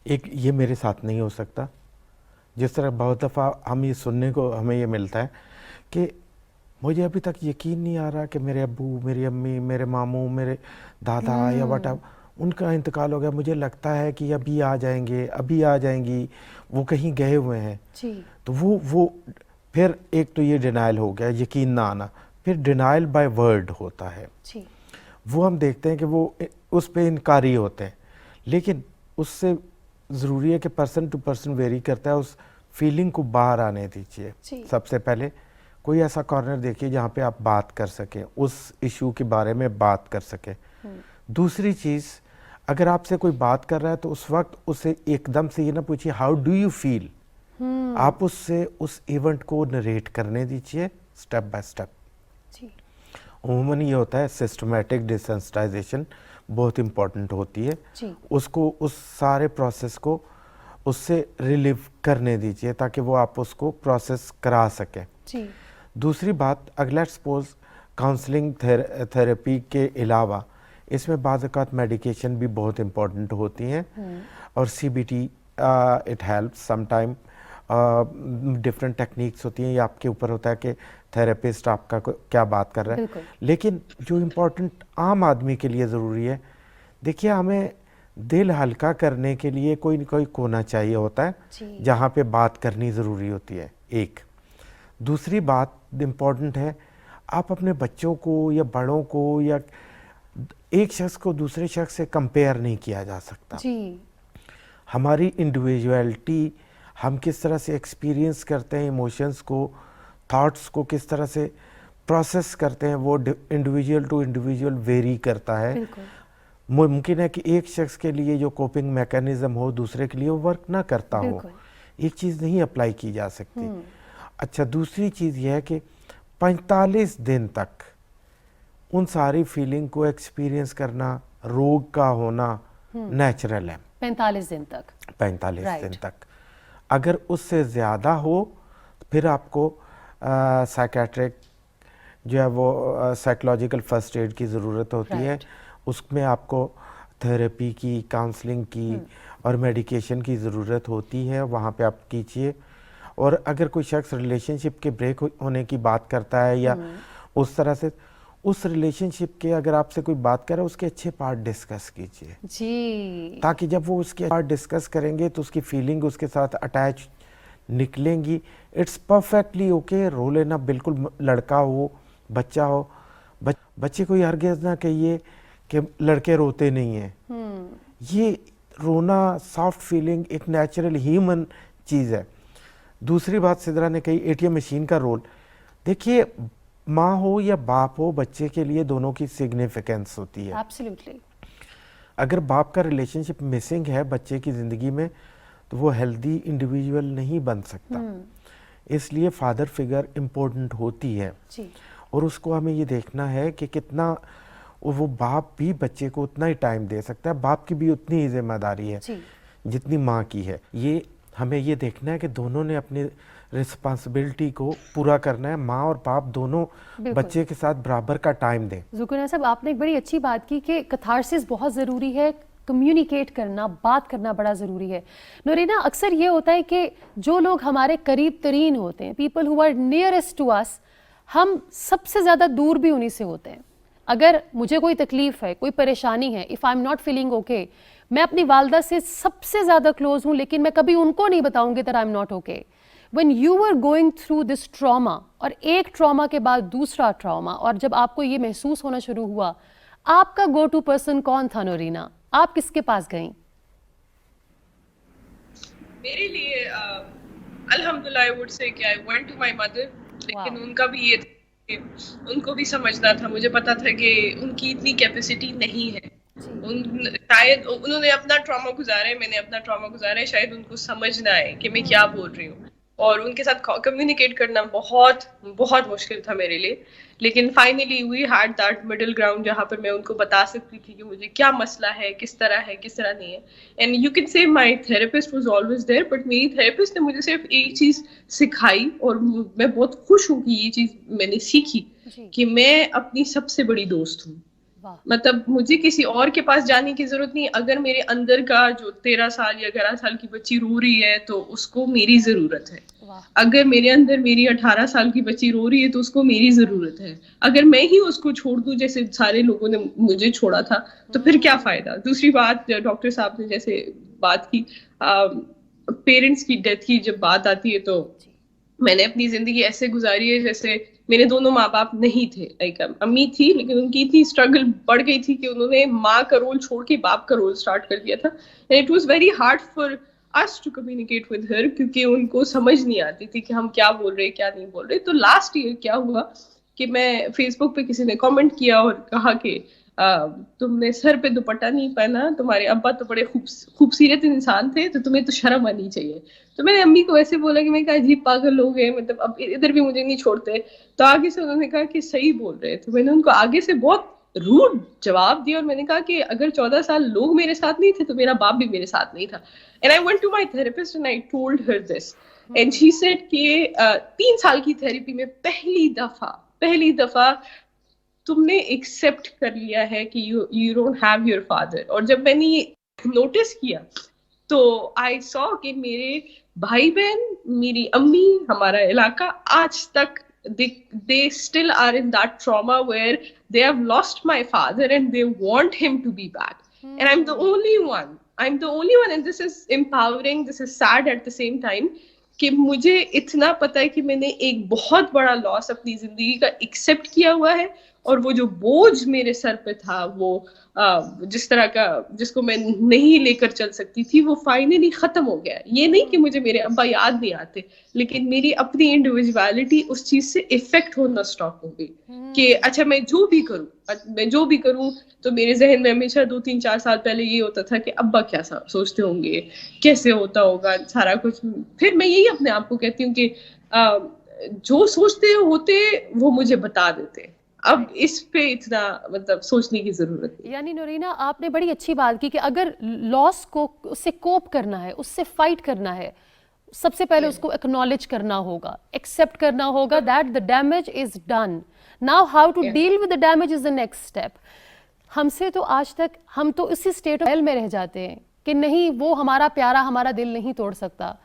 ایک یہ میرے ساتھ نہیں ہو سکتا. جس طرح بہت دفعہ ہم یہ سننے کو ہمیں یہ ملتا ہے کہ مجھے ابھی تک یقین نہیں آ رہا کہ میرے ابو, میری امی, میرے ماموں, میرے دادا یا وٹ ایور, ان کا انتقال ہو گیا, مجھے لگتا ہے کہ ابھی آ جائیں گے, ابھی آ جائیں گی, وہ کہیں گئے ہوئے ہیں. تو وہ پھر ایک تو یہ ڈینائل ہو گیا, یقین نہ آنا. پھر ڈینائل بائی ورڈ ہوتا ہے. وہ ہم دیکھتے ہیں کہ وہ اس پہ انکاری ہوتے ہیں, لیکن اس سے ضروری ہے کہ پرسن ٹو پرسن ویری کرتا ہے. اس فیلنگ کو باہر آنے دیجیے. سب سے پہلے کوئی ایسا کارنر دیکھیے جہاں پہ آپ بات کر سکیں, اس ایشو کے بارے میں بات کر سکیں. دوسری چیز, اگر آپ سے کوئی بات کر رہا ہے تو اس وقت اسے ایک دم سے یہ نہ پوچھیے ہاؤ ڈو یو فیل, آپ اس سے اس ایونٹ کو نریٹ کرنے دیجیے سٹیپ بائی سٹیپ. عموماً یہ ہوتا ہے سسٹمیٹک ڈیسنسٹائزیشن بہت امپورٹنٹ ہوتی ہے. اس کو, اس سارے پروسیس کو اس سے ریلیو کرنے دیجیے تاکہ وہ آپ اس کو پروسیس کرا سکیں. دوسری بات, اگر لیٹس سپوز काउंसलिंग थेरेपी के अलावा इसमें बाज़ औक़ात मेडिकेशन भी बहुत इम्पोर्टेंट होती हैं और CBT it helps some time, different techniques होती हैं, ये आपके ऊपर होता है कि थेरेपिस्ट आपका क्या बात कर रहा है। लेकिन जो इम्पोर्टेंट आम आदमी के लिए ज़रूरी है, देखिए हमें दिल हल्का करने के लिए कोई न कोई कोना चाहिए होता है जहाँ पे बात करनी ज़रूरी होती है। एक दूसरी बात इम्पोर्टेंट है, आप अपने बच्चों को या बड़ों को या एक शख्स को दूसरे शख्स से कंपेयर नहीं किया जा सकता जी। हमारी इंडिविजुअलिटी, हम किस तरह से एक्सपीरियंस करते हैं इमोशंस को, थॉट्स को किस तरह से प्रोसेस करते हैं, वो इंडिविजुअल टू इंडिविजुअल वेरी करता है। मुमकिन है कि एक शख्स के लिए जो कोपिंग मैकेनिज्म हो दूसरे के लिए वो वर्क ना करता हो, एक चीज़ नहीं अप्लाई की जा सकती। अच्छा, दूसरी चीज़ यह है कि 45 दिन तक उन सारी फीलिंग को एक्सपीरियंस करना, रोग का होना नेचुरल है। 45 दिन तक 45 दिन तक। अगर उससे ज़्यादा हो फिर आपको साइकेट्रिक जो है वो साइकोलॉजिकल फर्स्ट एड की ज़रूरत होती है। उसमें आपको थेरेपी की, काउंसलिंग की और मेडिकेशन की ज़रूरत होती है, वहाँ पे आप कीजिए। और अगर कोई शख्स रिलेशनशिप के ब्रेक होने की बात करता है या उस तरह से, उस रिलेशनशिप के अगर आपसे कोई बात कर रहा है उसके अच्छे पार्ट डिस्कस कीजिए जी, ताकि जब वो उसके पार्ट डिस्कस करेंगे तो उसकी फीलिंग उसके साथ अटैच निकलेंगी। इट्स परफेक्टली ओके रो लेना, बिल्कुल लड़का हो बच्चा हो, बच्चे को हरगिज़ ना कहिए कि लड़के रोते नहीं हैं। ये रोना, सॉफ्ट फीलिंग एक नेचुरल ह्यूमन चीज़ है। दूसरी बात सिद्रा ने कही ATM मशीन का रोल, देखिए माँ हो या बाप हो, बच्चे के लिए दोनों की सिग्निफिकेंस होती है। एब्सोल्युटली। अगर बाप का रिलेशनशिप मिसिंग है बच्चे की ज़िंदगी में तो वो हेल्दी इंडिविजुअल नहीं बन सकता। इसलिए फादर फिगर इम्पोर्टेंट होती है जी। और उसको हमें ये देखना है कि कितना वो बाप भी बच्चे को उतना ही टाइम दे सकता है, बाप की भी उतनी ही जिम्मेदारी है जितनी माँ की है। ये हमें ये देखना है कि दोनों ने अपनी रिस्पॉन्सिबिलिटी को पूरा करना है, माँ और बाप दोनों बच्चे के साथ बराबर का टाइम दें। ज़ुकैना साहब, आपने एक बड़ी अच्छी बात की कि कैथारसिस बहुत ज़रूरी है, कम्युनिकेट करना, बात करना बड़ा ज़रूरी है। नूरीना, अक्सर ये होता है कि जो लोग हमारे करीब तरीन होते हैं, people who are nearest to us, हम सबसे ज़्यादा दूर भी उन्हीं से होते हैं। अगर मुझे कोई तकलीफ़ है, कोई परेशानी है, if I am not feeling okay, मैं अपनी वालदा से सबसे ज़्यादा क्लोज हूँ, लेकिन मैं कभी उनको नहीं बताऊँगी that I am not okay. When you are going through this trauma, और एक ट्रॉमा के बाद दूसरा ट्रॉमा, और जब आपको ये महसूस होना शुरू हुआ, आपका गो टू पर्सन कौन था नूरीना? आप किसके पास गईं? मेरे लिए अल्हम्दुलिल्लाह आई वुड से कि I went to my mother, लेकिन उनका भी ये उनको भी समझना था, मुझे पता था कि उनकी इतनी कैपेसिटी नहीं है। शायद उन्होंने अपना ट्रॉमा गुजारा है, मैंने अपना ट्रॉमा गुजारा है, शायद उनको समझ ना आए कि मैं क्या बोल रही हूँ, और उनके साथ कम्युनिकेट करना बहुत बहुत मुश्किल था मेरे लिए। लेकिन finally we had that middle ground जहाँ पर मैं उनको बता सकती थी कि मुझे क्या मसला है, किस तरह नहीं है। And you can say my therapist was always there, but मेरी थेरेपिस्ट ने मुझे सिर्फ एक चीज़ सिखाई, और मैं बहुत खुश हूँ कि ये चीज़ मैंने सीखी कि मैं अपनी सबसे बड़ी दोस्त हूँ। मतलब मुझे किसी और के पास जाने की जरूरत नहीं। अगर मेरे अंदर का जो 13 साल या 11 साल की बच्ची रो रही है तो उसको मेरी जरूरत है। अगर मेरे अंदर मेरी 18 साल की बच्ची रो रही है तो उसको मेरी जरूरत है। अगर मैं ही उसको छोड़ दूं जैसे सारे लोगों ने मुझे छोड़ा था तो फिर क्या फायदा। दूसरी बात, डॉक्टर साहब ने जैसे बात की, पेरेंट्स की डेथ की जब बात आती है तो मैंने अपनी जिंदगी ऐसे गुजारी है जैसे मेरे दोनों माँ बाप नहीं थे। लाइक अम्मी थी लेकिन उनकी इतनी स्ट्रगल बढ़ गई थी कि उन्होंने माँ का रोल छोड़ के बाप का रोल स्टार्ट कर दिया था। And it was very hard for us to communicate with her, क्योंकि उनको समझ नहीं आती थी कि हम क्या बोल रहे क्या नहीं बोल रहे। तो लास्ट ईयर क्या हुआ कि मैं फेसबुक पे किसी ने कमेंट किया और कहा कि तुमने सर पे दुपट्टा नहीं पहना, तुम्हारे अब्बा तो बड़े खूबसूरत इंसान थे तो तुम्हें तो शर्म आनी चाहिए। तो मैंने अम्मी को ऐसे बोला कि मैं क्या अजीब पागल लोग हैं, मतलब अब इधर भी मुझे नहीं छोड़ते। तो आगे से उन्होंने कहा कि सही बोल रहे। तो मैंने उनको आगे से बहुत रूड जवाब दिया और मैंने कहा कि अगर 14 साल लोग मेरे साथ नहीं थे तो मेरा बाप भी मेरे साथ नहीं था। And I went to my therapist and I told her this and she said कि 3 साल की थेरेपी में पहली दफा तुमने एक्सेप्ट कर लिया है कि you don't have your father. और जब मैंने ये नोटिस किया तो आई सॉ कि मेरे भाई बहन, मेरी अम्मी, हमारा इलाका आज तक they still are in that trauma where they have lost my father and they want him to be back. And I'm the only one, and this is empowering, this is sad at the same time, कि मुझे इतना पता है कि मैंने एक बहुत बड़ा लॉस अपनी जिंदगी का एक्सेप्ट किया हुआ है, और वो जो बोझ मेरे सर पे था, वो जिस तरह का जिसको मैं नहीं लेकर चल सकती थी, वो फाइनली खत्म हो गया. ये नहीं कि मुझे मेरे अब्बा याद नहीं आते, लेकिन मेरी अपनी इंडिविजुअलिटी उस चीज से इफेक्ट होना स्टॉप हो गई कि अच्छा मैं जो भी करूं तो मेरे जहन में हमेशा 2-3-4 साल पहले ये होता था कि अब्बा क्या सोचते होंगे, कैसे होता होगा सारा कुछ. फिर मैं यही अपने आप को कहती हूँ कि जो सोचते होते वो मुझे बता देते. अब इस पे इतना मतलब सोचने की जरूरत है. यानी नूरीना, आपने बड़ी अच्छी बात की कि अगर लॉस को उससे कोप करना है, उससे फाइट करना है, सबसे पहले उसको एक्नॉलेज करना होगा, एक्सेप्ट करना होगा that the damage is done. Now how to deal with the damage is the next step. हमसे तो आज तक हम तो इसी स्टेट ऑफ में रह जाते हैं कि नहीं, वो हमारा प्यारा हमारा दिल नहीं तोड़ सकता.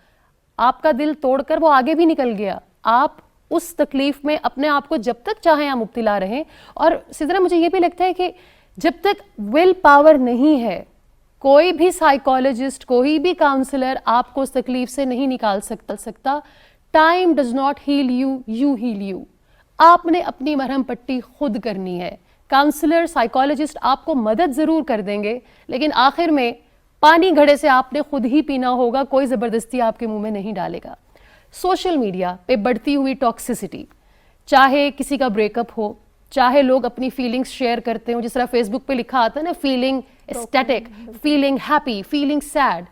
आपका दिल तोड़कर वो आगे भी निकल गया. आप उस तकलीफ में अपने आप को जब तक चाहें आप मुब्तला रहें. और सिदरा, मुझे ये भी लगता है कि जब तक विल पावर नहीं है, कोई भी साइकोलॉजिस्ट, कोई भी काउंसलर आपको उस तकलीफ से नहीं निकाल सकता. Time does not heal you, you heal you. आपने अपनी मरहम पट्टी खुद करनी है. काउंसलर, साइकोलॉजिस्ट आपको मदद ज़रूर कर देंगे, लेकिन आखिर में पानी घड़े से आपने खुद ही पीना होगा, कोई ज़बरदस्ती आपके मुंह में नहीं डालेगा. सोशल मीडिया पे बढ़ती हुई टॉक्सिसिटी, चाहे किसी का ब्रेकअप हो, चाहे लोग अपनी फीलिंग्स शेयर करते हो, जिस तरह फेसबुक पे लिखा आता है ना, feeling aesthetic, feeling happy, feeling sad.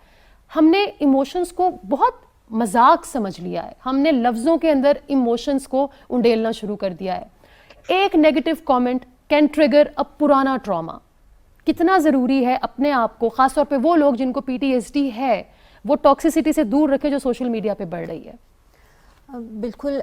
हमने इमोशंस को बहुत मजाक समझ लिया है. हमने लफ्ज़ों के अंदर इमोशंस को उंडेलना शुरू कर दिया है. एक नेगेटिव कमेंट कैन ट्रिगर अ पुराना ट्रॉमा. कितना ज़रूरी है अपने आप को, ख़ासतौर पे वो लोग जिनको PTSD है, वो टॉक्सिसिटी से दूर रखें जो सोशल मीडिया पे बढ़ रही है. बिल्कुल.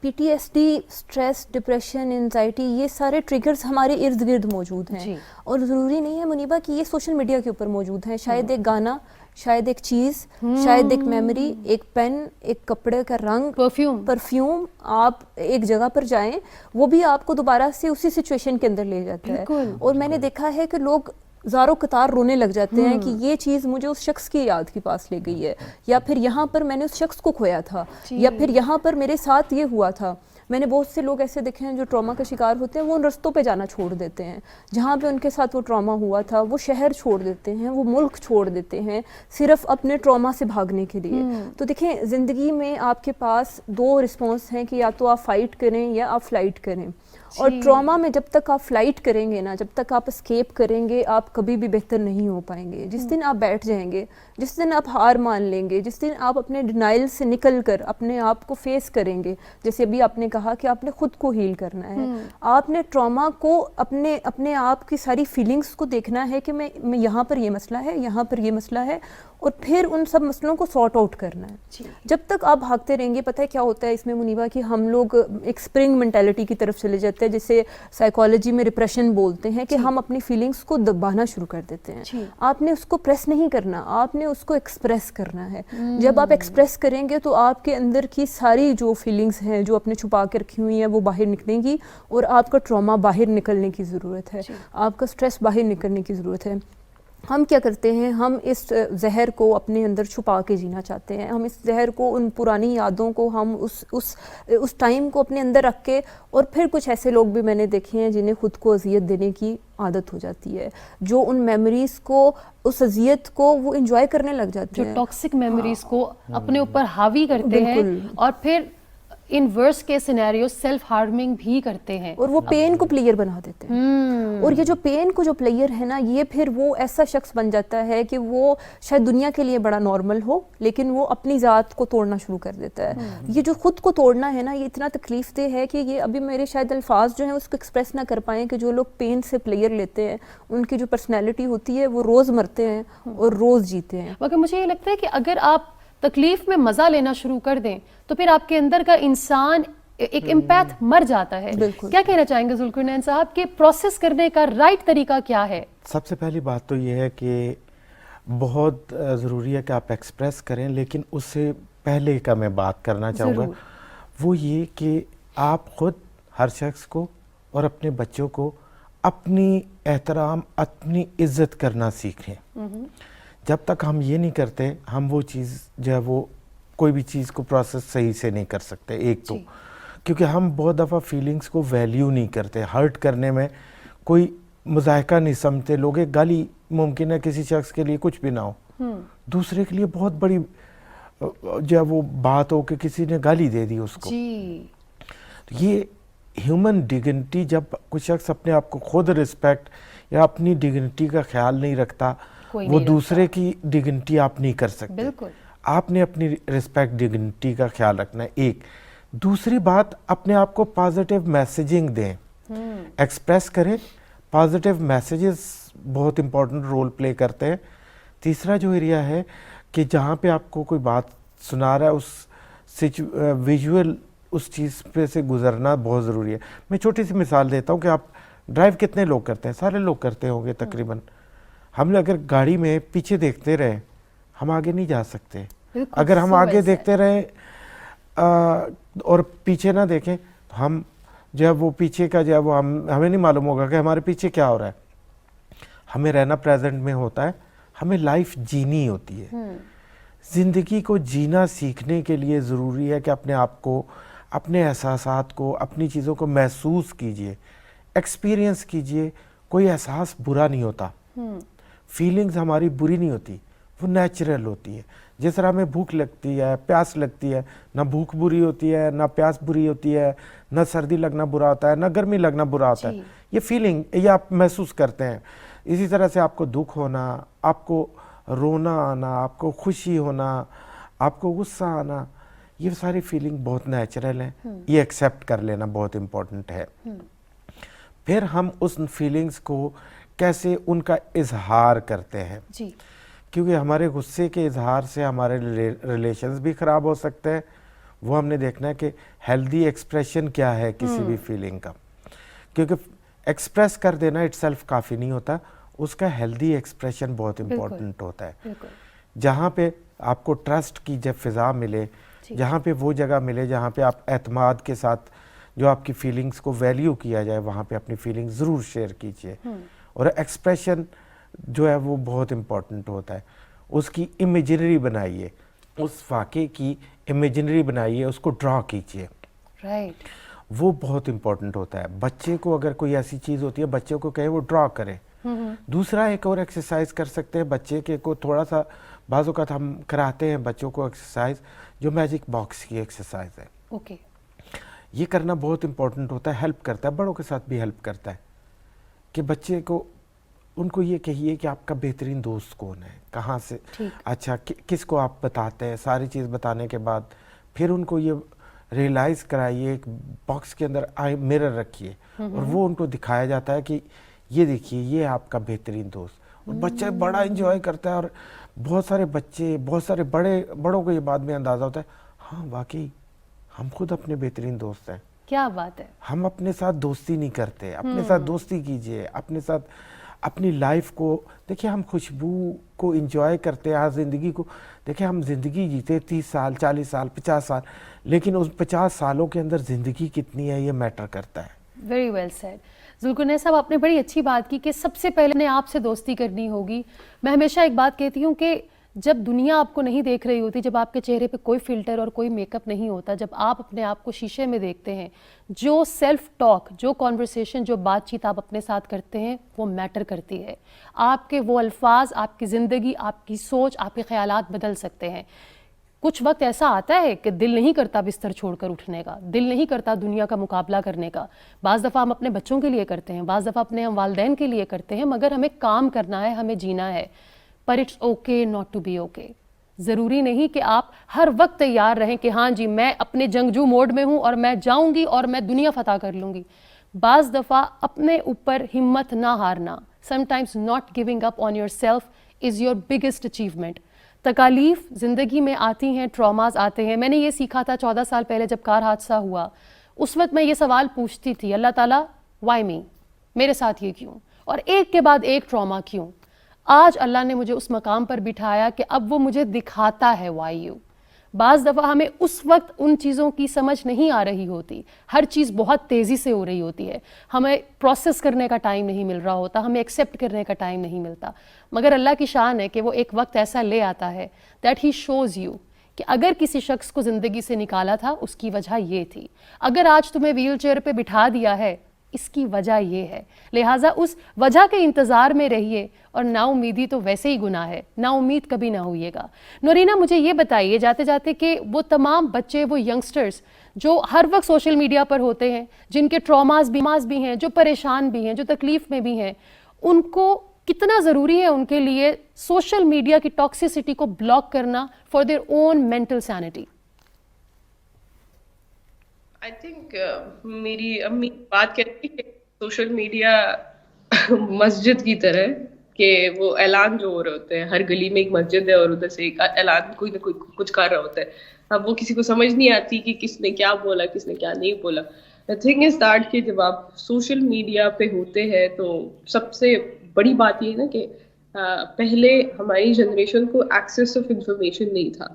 PTSD, स्ट्रेस, डिप्रेशन, एंजाइटी, ये सारे ट्रिगर्स हमारे इर्द गिर्द मौजूद हैं. और ज़रूरी नहीं है मुनीबा कि ये सोशल मीडिया के ऊपर मौजूद हैं. शायद एक गाना, शायद एक चीज़, शायद एक मेमोरी, एक पेन, एक कपड़े का रंग, परफ्यूम. आप एक जगह पर जाएं, वो भी आपको दोबारा से उसी सिचुएशन के अंदर ले जाता है. और मैंने देखा है कि लोग ज़ारों कतार रोने लग जाते हैं कि ये चीज़ मुझे उस शख्स की याद के पास ले गई है, या फिर यहाँ पर मैंने उस शख्स को खोया था, या फिर यहाँ पर मेरे साथ ये हुआ था. मैंने बहुत से लोग ऐसे देखे हैं जो ट्रॉमा का शिकार होते हैं, वो उन रस्तों पे जाना छोड़ देते हैं जहाँ पे उनके साथ वो ट्रॉमा हुआ था. वो शहर छोड़ देते हैं, वो मुल्क छोड़ देते हैं, सिर्फ अपने ट्रॉमा से भागने के लिए. तो देखें, ज़िंदगी में आपके पास 2 रिस्पॉन्स हैं कि या तो आप फाइट करें या आप फ्लाइट करें. और ट्रॉमा में जब तक आप फ्लाइट करेंगे ना, जब तक आप एस्केप करेंगे, आप कभी भी बेहतर नहीं हो पाएंगे. जिस दिन आप बैठ जाएंगे, जिस दिन आप हार मान लेंगे, जिस दिन आप अपने डिनाइल से निकल कर अपने आप को फेस करेंगे, जैसे अभी आपने कहा कि आपने खुद को हील करना है, आपने ट्रॉमा को अपने आप की सारी फीलिंग्स को देखना है कि मैं यहाँ पर ये मसला है, यहाँ पर ये मसला है, और फिर उन सब मसलों को सॉर्ट आउट करना है. जब तक आप भागते रहेंगे, पता है क्या होता है इसमें मुनीबा, कि हम लोग एक स्प्रिंग मेंटालिटी की तरफ चले जाते हैं, जिसे साइकोलॉजी में रिप्रेशन बोलते हैं, कि हम अपनी फीलिंग्स को दबाना शुरू कर देते हैं. आपने उसको प्रेस नहीं करना, आपने उसको एक्सप्रेस करना है. जब आप एक्सप्रेस करेंगे तो आपके अंदर की सारी जो फीलिंग्स हैं, जो आपने छुपा के रखी हुई हैं, वो बाहर निकलेंगी, और आपका ट्रॉमा बाहर निकलने की ज़रूरत है, आपका स्ट्रेस बाहर निकलने की ज़रूरत है. हम क्या करते हैं, हम इस जहर को अपने अंदर छुपा के जीना चाहते हैं. हम इस जहर को, उन पुरानी यादों को, हम उस टाइम को अपने अंदर रख के, और फिर कुछ ऐसे लोग भी मैंने देखे हैं जिन्हें खुद को अजियत देने की आदत हो जाती है, जो उन मेमोरीज को, उस अजियत को वो एंजॉय करने लग जाते हैं, जो टॉक्सिक मेमोरीज को अपने ऊपर हावी करते हैं, और फिर इन वर्स्ट के सिनेरियो सेल्फ हार्मिंग भी करते हैं, और वो पेन को प्लेयर बना देते हैं. और ये जो पेन को जो प्लेयर है ना, ये फिर वो ऐसा शख्स बन जाता है कि वो शायद दुनिया के लिए बड़ा नॉर्मल हो, लेकिन वो अपनी ज़ात को तोड़ना शुरू कर देता है. ये जो खुद को तोड़ना है ना, ये इतना तकलीफ दे है कि ये अभी मेरे शायद अल्फाज जो हैं उसको एक्सप्रेस ना कर पाएँ, कि जो लोग पेन से प्लेयर लेते हैं, उनकी जो पर्सनैलिटी होती है, वो रोज़ मरते हैं और रोज़ जीते हैं. मगर मुझे ये लगता है कि अगर आप तकलीफ में मज़ा लेना शुरू कर दें, तो फिर आपके अंदर का इंसान ایک امپیتھ مر جاتا ہے. کیا کہنا چاہیں گے ذوالقرنین صاحب کہ پروسیس کرنے کا رائٹ طریقہ کیا ہے؟ سب سے پہلی بات تو یہ ہے کہ بہت ضروری ہے کہ آپ ایکسپریس کریں، لیکن اس سے پہلے کا میں بات کرنا چاہوں گا وہ یہ کہ آپ خود ہر شخص کو اور اپنے بچوں کو اپنی احترام، اپنی عزت کرنا سیکھیں. جب تک ہم یہ نہیں کرتے ہم وہ چیز جو ہے وہ کوئی بھی چیز کو پروسیس صحیح سے نہیں کر سکتے. ایک تو کیونکہ ہم بہت دفعہ فیلنگز کو ویلیو نہیں کرتے، ہرٹ کرنے میں کوئی مذائقہ نہیں سمجھتے. لوگ ایک گالی ممکن ہے کسی شخص کے لیے کچھ بھی نہ ہو، دوسرے کے لیے بہت بڑی جو ہے وہ بات ہو کہ کسی نے گالی دے دی اس کو. یہ ہیومن ڈیگنٹی، جب کوئی شخص اپنے آپ کو خود رسپیکٹ یا اپنی ڈیگنٹی کا خیال نہیں رکھتا وہ دوسرے کی ڈیگنٹی آپ نہیں کر سکتے. آپ نے اپنی رسپیکٹ ڈیگنٹی کا خیال رکھنا ہے. ایک دوسری بات، اپنے آپ کو پازیٹیو میسیجنگ دیں، ایکسپریس کریں. پازیٹیو میسیجز بہت امپورٹنٹ رول پلے کرتے ہیں. تیسرا جو ایریا ہے کہ جہاں پہ آپ کو کوئی بات سنا رہا ہے اس ویژول اس چیز پہ سے گزرنا بہت ضروری ہے. میں چھوٹی سی مثال دیتا ہوں کہ آپ ڈرائیو کتنے لوگ کرتے ہیں؟ سارے لوگ کرتے ہوں گے تقریباً. ہم اگر گاڑی میں پیچھے دیکھتے رہیں ہم آگے نہیں جا سکتے. اگر ہم آگے دیکھتے رہیں اور پیچھے نہ دیکھیں تو ہم جو ہے وہ پیچھے کا جو ہے وہ ہمیں نہیں معلوم ہوگا کہ ہمارے پیچھے کیا ہو رہا ہے. ہمیں رہنا پریزنٹ میں ہوتا ہے، ہمیں لائف جینی ہوتی ہے. زندگی کو جینا سیکھنے کے لیے ضروری ہے کہ اپنے آپ کو، اپنے احساسات کو، اپنی چیزوں کو محسوس کیجئے، ایکسپیرینس کیجئے. کوئی احساس برا نہیں ہوتا، فیلنگز ہماری بری نہیں ہوتی، وہ نیچرل ہوتی ہے. جس طرح ہمیں بھوک لگتی ہے، پیاس لگتی ہے، نہ بھوک بری ہوتی ہے نہ پیاس بری ہوتی ہے، نہ سردی لگنا برا ہوتا ہے نہ گرمی لگنا برا ہوتا ہے. یہ فیلنگ یہ آپ محسوس کرتے ہیں. اسی طرح سے آپ کو دکھ ہونا، آپ کو رونا آنا، آپ کو خوشی ہونا، آپ کو غصہ آنا، یہ ساری فیلنگ بہت نیچرل ہیں. یہ ایکسیپٹ کر لینا بہت امپورٹنٹ ہے. پھر ہم اس فیلنگز کو کیسے ان کا اظہار کرتے ہیں، کیونکہ ہمارے غصے کے اظہار سے ہمارے ریلیشنز بھی خراب ہو سکتے ہیں. وہ ہم نے دیکھنا ہے کہ ہیلدی ایکسپریشن کیا ہے کسی بھی فیلنگ کا، کیونکہ ایکسپریس کر دینا اٹ سیلف کافی نہیں ہوتا، اس کا ہیلدی ایکسپریشن بہت امپورٹنٹ ہوتا ہے. جہاں پہ آپ کو ٹرسٹ کی جب فضا ملے، جہاں پہ وہ جگہ ملے جہاں پہ آپ اعتماد کے ساتھ جو آپ کی فیلنگز کو ویلیو کیا جائے، وہاں پہ اپنی فیلنگ ضرور شیئر کیجئے. اور ایکسپریشن جو ہے وہ بہت امپورٹنٹ ہوتا ہے. اس کی امیجنری بنائیے، اس واقعے کی امیجنری بنائیے، اس کو ڈرا کیجئے. وہ بہت امپورٹنٹ ہوتا ہے. بچے کو اگر کوئی ایسی چیز ہوتی ہے بچے کو کہے وہ ڈرا کرے. دوسرا ایک اور ایکسرسائز کر سکتے ہیں بچے کے کو تھوڑا سا، بعض اوقات ہم کراتے ہیں بچوں کو ایکسرسائز جو میجک باکس کی ایکسرسائز ہے. یہ کرنا بہت امپورٹنٹ ہوتا ہے، ہیلپ کرتا ہے، بڑوں کے ساتھ بھی ہیلپ کرتا ہے. کہ بچے کو ان کو یہ کہیے کہ آپ کا بہترین دوست کون ہے، کہاں سے، اچھا کس کو آپ بتاتے ہیں. ساری چیز بتانے کے بعد پھر ان کو یہ ریئلائز کرائیے، ایک باکس کے اندر مرر رکھیے اور وہ ان کو دکھایا جاتا ہے کہ یہ دیکھیے یہ آپ کا بہترین دوست. اور بچہ بڑا انجوائے کرتا ہے. اور بہت سارے بچے، بہت سارے بڑوں کو یہ بات میں اندازہ ہوتا ہے ہاں واقعی ہم خود اپنے بہترین دوست ہیں. کیا بات ہے. ہم اپنے ساتھ دوستی نہیں کرتے. اپنے ساتھ دوستی کیجئے، اپنے ساتھ اپنی لائف کو دیکھیں. ہم خوشبو کو انجوائے کرتے ہیں، زندگی کو دیکھیں. ہم زندگی جیتے 30 سال 40 سال 50 سال، لیکن اس 50 سالوں کے اندر زندگی کتنی ہے یہ میٹر کرتا ہے. Very well said. ذوالقرنین صاحب آپ نے بڑی اچھی بات کی کہ سب سے پہلے نے آپ سے دوستی کرنی ہوگی. میں ہمیشہ ایک بات کہتی ہوں کہ جب دنیا آپ کو نہیں دیکھ رہی ہوتی، جب آپ کے چہرے پہ کوئی فلٹر اور کوئی میک اپ نہیں ہوتا، جب آپ اپنے آپ کو شیشے میں دیکھتے ہیں، جو سیلف ٹاک، جو کانورسیشن، جو بات چیت آپ اپنے ساتھ کرتے ہیں وہ میٹر کرتی ہے. آپ کے وہ الفاظ آپ کی زندگی، آپ کی سوچ، آپ کے خیالات بدل سکتے ہیں. کچھ وقت ایسا آتا ہے کہ دل نہیں کرتا بستر چھوڑ کر اٹھنے کا، دل نہیں کرتا دنیا کا مقابلہ کرنے کا. بعض دفعہ ہم اپنے بچوں کے لیے کرتے ہیں، بعض دفعہ اپنے ہم والدین کے لیے کرتے ہیں، مگر ہمیں کام کرنا ہے، ہمیں جینا ہے. پر it's okay not to be okay. ضروری نہیں کہ آپ ہر وقت تیار رہیں کہ ہاں جی میں اپنے جنگجو موڈ میں ہوں اور میں جاؤں گی اور میں دنیا فتح کر لوں گی. بعض دفعہ اپنے اوپر ہمت نہ ہارنا، sometimes not giving up on yourself is your biggest achievement. تکالیف زندگی میں آتی ہیں، ٹراماز آتے ہیں. میں نے یہ سیکھا تھا 14 سال پہلے جب کار حادثہ ہوا. اس وقت میں یہ سوال پوچھتی تھی, اللہ تعالیٰ وائی می, میرے ساتھ یہ کیوں, اور ایک کے بعد ایک ٹراما کیوں. آج اللہ نے مجھے اس مقام پر بٹھایا کہ اب وہ مجھے دکھاتا ہے وائی یو. بعض دفعہ ہمیں اس وقت ان چیزوں کی سمجھ نہیں آ رہی ہوتی, ہر چیز بہت تیزی سے ہو رہی ہوتی ہے, ہمیں پروسیس کرنے کا ٹائم نہیں مل رہا ہوتا, ہمیں ایکسیپٹ کرنے کا ٹائم نہیں ملتا. مگر اللہ کی شان ہے کہ وہ ایک وقت ایسا لے آتا ہے دیٹ ہی شوز یو کہ اگر کسی شخص کو زندگی سے نکالا تھا اس کی وجہ یہ تھی, اگر آج تمہیں ویل چیئر پہ بٹھا دیا ہے اس کی وجہ یہ ہے. لہٰذا اس وجہ کے انتظار میں رہیے, اور نا امیدی تو ویسے ہی گناہ ہے, نا امید کبھی نہ ہوئیے گا. نورینا, مجھے یہ بتائیے جاتے جاتے کہ وہ تمام بچے, وہ ینگسٹرز جو ہر وقت سوشل میڈیا پر ہوتے ہیں, جن کے ٹراماز بھی ہیں, جو پریشان بھی ہیں, جو تکلیف میں بھی ہیں, ان کو کتنا ضروری ہے ان کے لیے سوشل میڈیا کی ٹاکسیسٹی کو بلاک کرنا for their own mental sanity? I think میری امی بات کہتی ہے کہ سوشل میڈیا مسجد کی طرح ہے, کہ وہ اعلان جو ہو رہے ہوتے ہیں, ہر گلی میں ایک مسجد ہے اور ادھر سے ایک اعلان کوئی نہ کوئی کچھ کر رہا ہوتا ہے. اب وہ کسی کو سمجھ نہیں آتی کہ کس نے کیا بولا, کس نے کیا نہیں بولا. The thing is that کہ جب آپ سوشل میڈیا پہ ہوتے ہیں تو سب سے بڑی بات یہ ہے نا کہ پہلے ہماری جنریشن کو ایکسیس آف انفارمیشن نہیں تھا,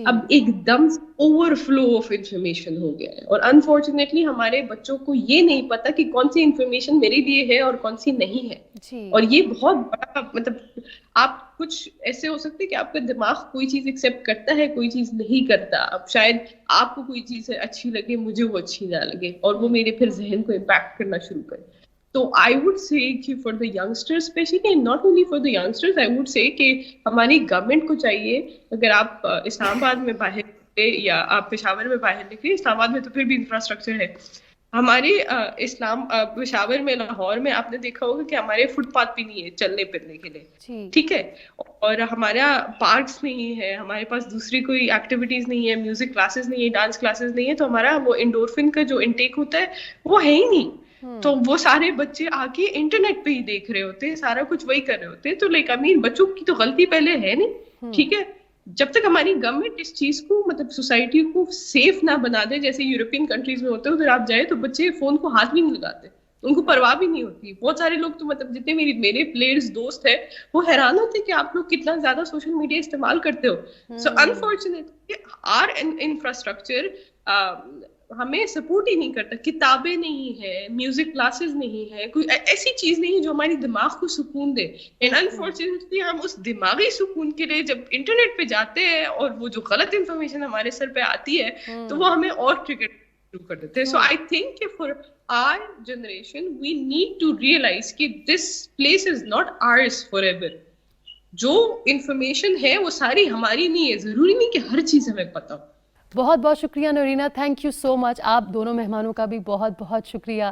اب ایک them over flow of information ہو گیا ہے, اور انفارچونیٹلی ہمارے بچوں کو یہ نہیں پتا کہ کون سی انفارمیشن میرے لیے ہے اور کون سی نہیں ہے. اور یہ بہت بڑا, مطلب آپ کچھ ایسے ہو سکتے کہ آپ کا دماغ کوئی چیز ایکسیپٹ کرتا ہے, کوئی چیز نہیں کرتا. اب شاید آپ کو کوئی چیز اچھی لگے, مجھے وہ اچھی نہ لگے, اور وہ میرے پھر ذہن کو امپیکٹ کرنا شروع کرے. تو آئی ووڈ سے کہ for the youngsters especially, not only for the youngsters, I would say کہ ہماری گورنمنٹ کو چاہیے, اگر آپ اسلام آباد میں باہر نکلے یا آپ پشاور میں باہر نکلے, اسلام آباد میں تو پھر بھی انفراسٹرکچر ہے, ہمارے پشاور میں, لاہور میں آپ نے دیکھا ہوگا کہ ہمارے فٹ پاتھ بھی نہیں ہے چلنے پھرنے کے لیے, ٹھیک ہے, اور ہمارا پارکس نہیں ہے, ہمارے پاس دوسری کوئی ایکٹیویٹیز نہیں ہے, میوزک کلاسز نہیں ہے, ڈانس کلاسز نہیں ہے, تو ہمارا وہ انڈورفن کا جو انٹیک ہوتا ہے وہ ہے ہی نہیں. تو وہ سارے بچے آ کے انٹرنیٹ پہ ہی دیکھ رہے ہوتے ہیں, سارا کچھ وہی کر رہے ہوتے ہیں. تو لائک بچوں کی تو غلطی پہلے ہے نہیں, ٹھیک ہے, جب تک ہماری گورنمنٹ اس چیز کو, مطلب سوسائٹی کو سیف نہ بنا دے, جیسے یورپین کنٹریز میں ہوتے ہیں, ادھر آپ جائیں تو بچے فون کو ہاتھ بھی نہیں لگاتے, ان کو پرواہ بھی نہیں ہوتی. بہت سارے لوگ تو, مطلب جتنے میرے پلیئرز دوست ہیں, وہ حیران ہوتے کہ آپ لوگ کتنا زیادہ سوشل میڈیا استعمال کرتے ہو. سو انفارچونیٹلی آر انفراسٹرکچر ہمیں سپورٹ ہی نہیں کرتا. کتابیں نہیں ہے, میوزک کلاسز نہیں ہے, کوئی ایسی چیز نہیں ہے جو ہماری دماغ کو سکون دے. اینڈ انفارچونیٹلی ہم اس دماغی سکون کے لیے جب انٹرنیٹ پہ جاتے ہیں اور وہ جو غلط انفارمیشن ہمارے سر پہ آتی ہے تو وہ ہمیں اور ٹریگر شروع کر دیتے ہیں. سو آئی تھنک کہ for our generation we need to realise کہ this place is not ours forever. جو انفارمیشن ہے وہ ساری ہماری نہیں ہے, ضروری نہیں کہ ہر چیز ہمیں پتہ ہو. بہت بہت شکریہ نورینا, تھینک یو سو مچ. آپ دونوں مہمانوں کا بھی بہت بہت شکریہ.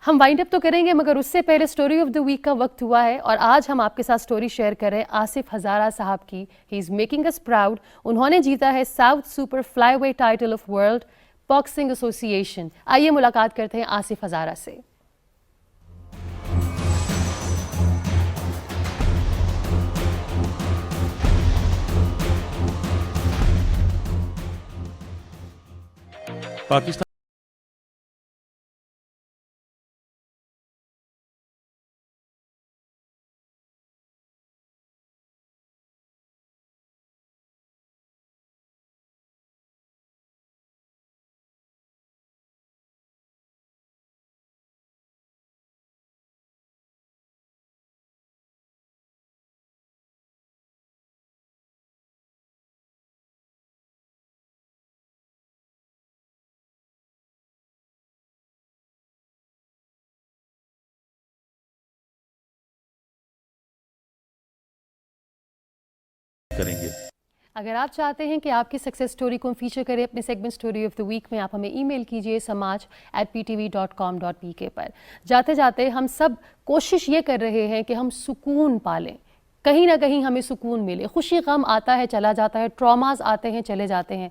ہم وائنڈ اپ تو کریں گے, مگر اس سے پہلے اسٹوری آف دا ویک کا وقت ہوا ہے, اور آج ہم آپ کے ساتھ اسٹوری شیئر کر رہے ہیں آصف ہزارہ صاحب کی. ہی از میکنگ اس پراؤڈ. انہوں نے جیتا ہے south super fly way title of world boxing ایسوسی ایشن. آئیے ملاقات کرتے ہیں آصف ہزارہ سے. پاکستان کریں گے. اگر آپ چاہتے ہیں کہ آپ کی سکسیس سٹوری کو ہم فیچر کریں اپنے segment story of the week میں, آپ ہمیں ای میل کیجئے samaj@ptv.com.pk پر. جاتے جاتے ہم سب کوشش یہ کر رہے ہیں کہ ہم سکون پالیں, کہیں نہ کہیں ہمیں سکون ملے. خوشی غم آتا ہے چلا جاتا ہے, ٹراماز آتے ہیں چلے جاتے ہیں.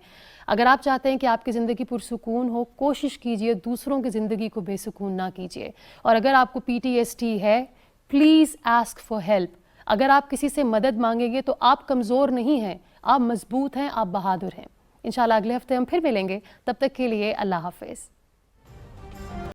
اگر آپ چاہتے ہیں کہ آپ کی زندگی پرسکون ہو, کوشش کیجئے دوسروں کی زندگی کو بے سکون نہ کیجئے. اور اگر آپ کو PTSD ہے, پلیز آسک فار ہیلپ. اگر آپ کسی سے مدد مانگیں گے تو آپ کمزور نہیں ہیں, آپ مضبوط ہیں, آپ بہادر ہیں. انشاءاللہ اگلے ہفتے ہم پھر ملیں گے, تب تک کے لیے اللہ حافظ.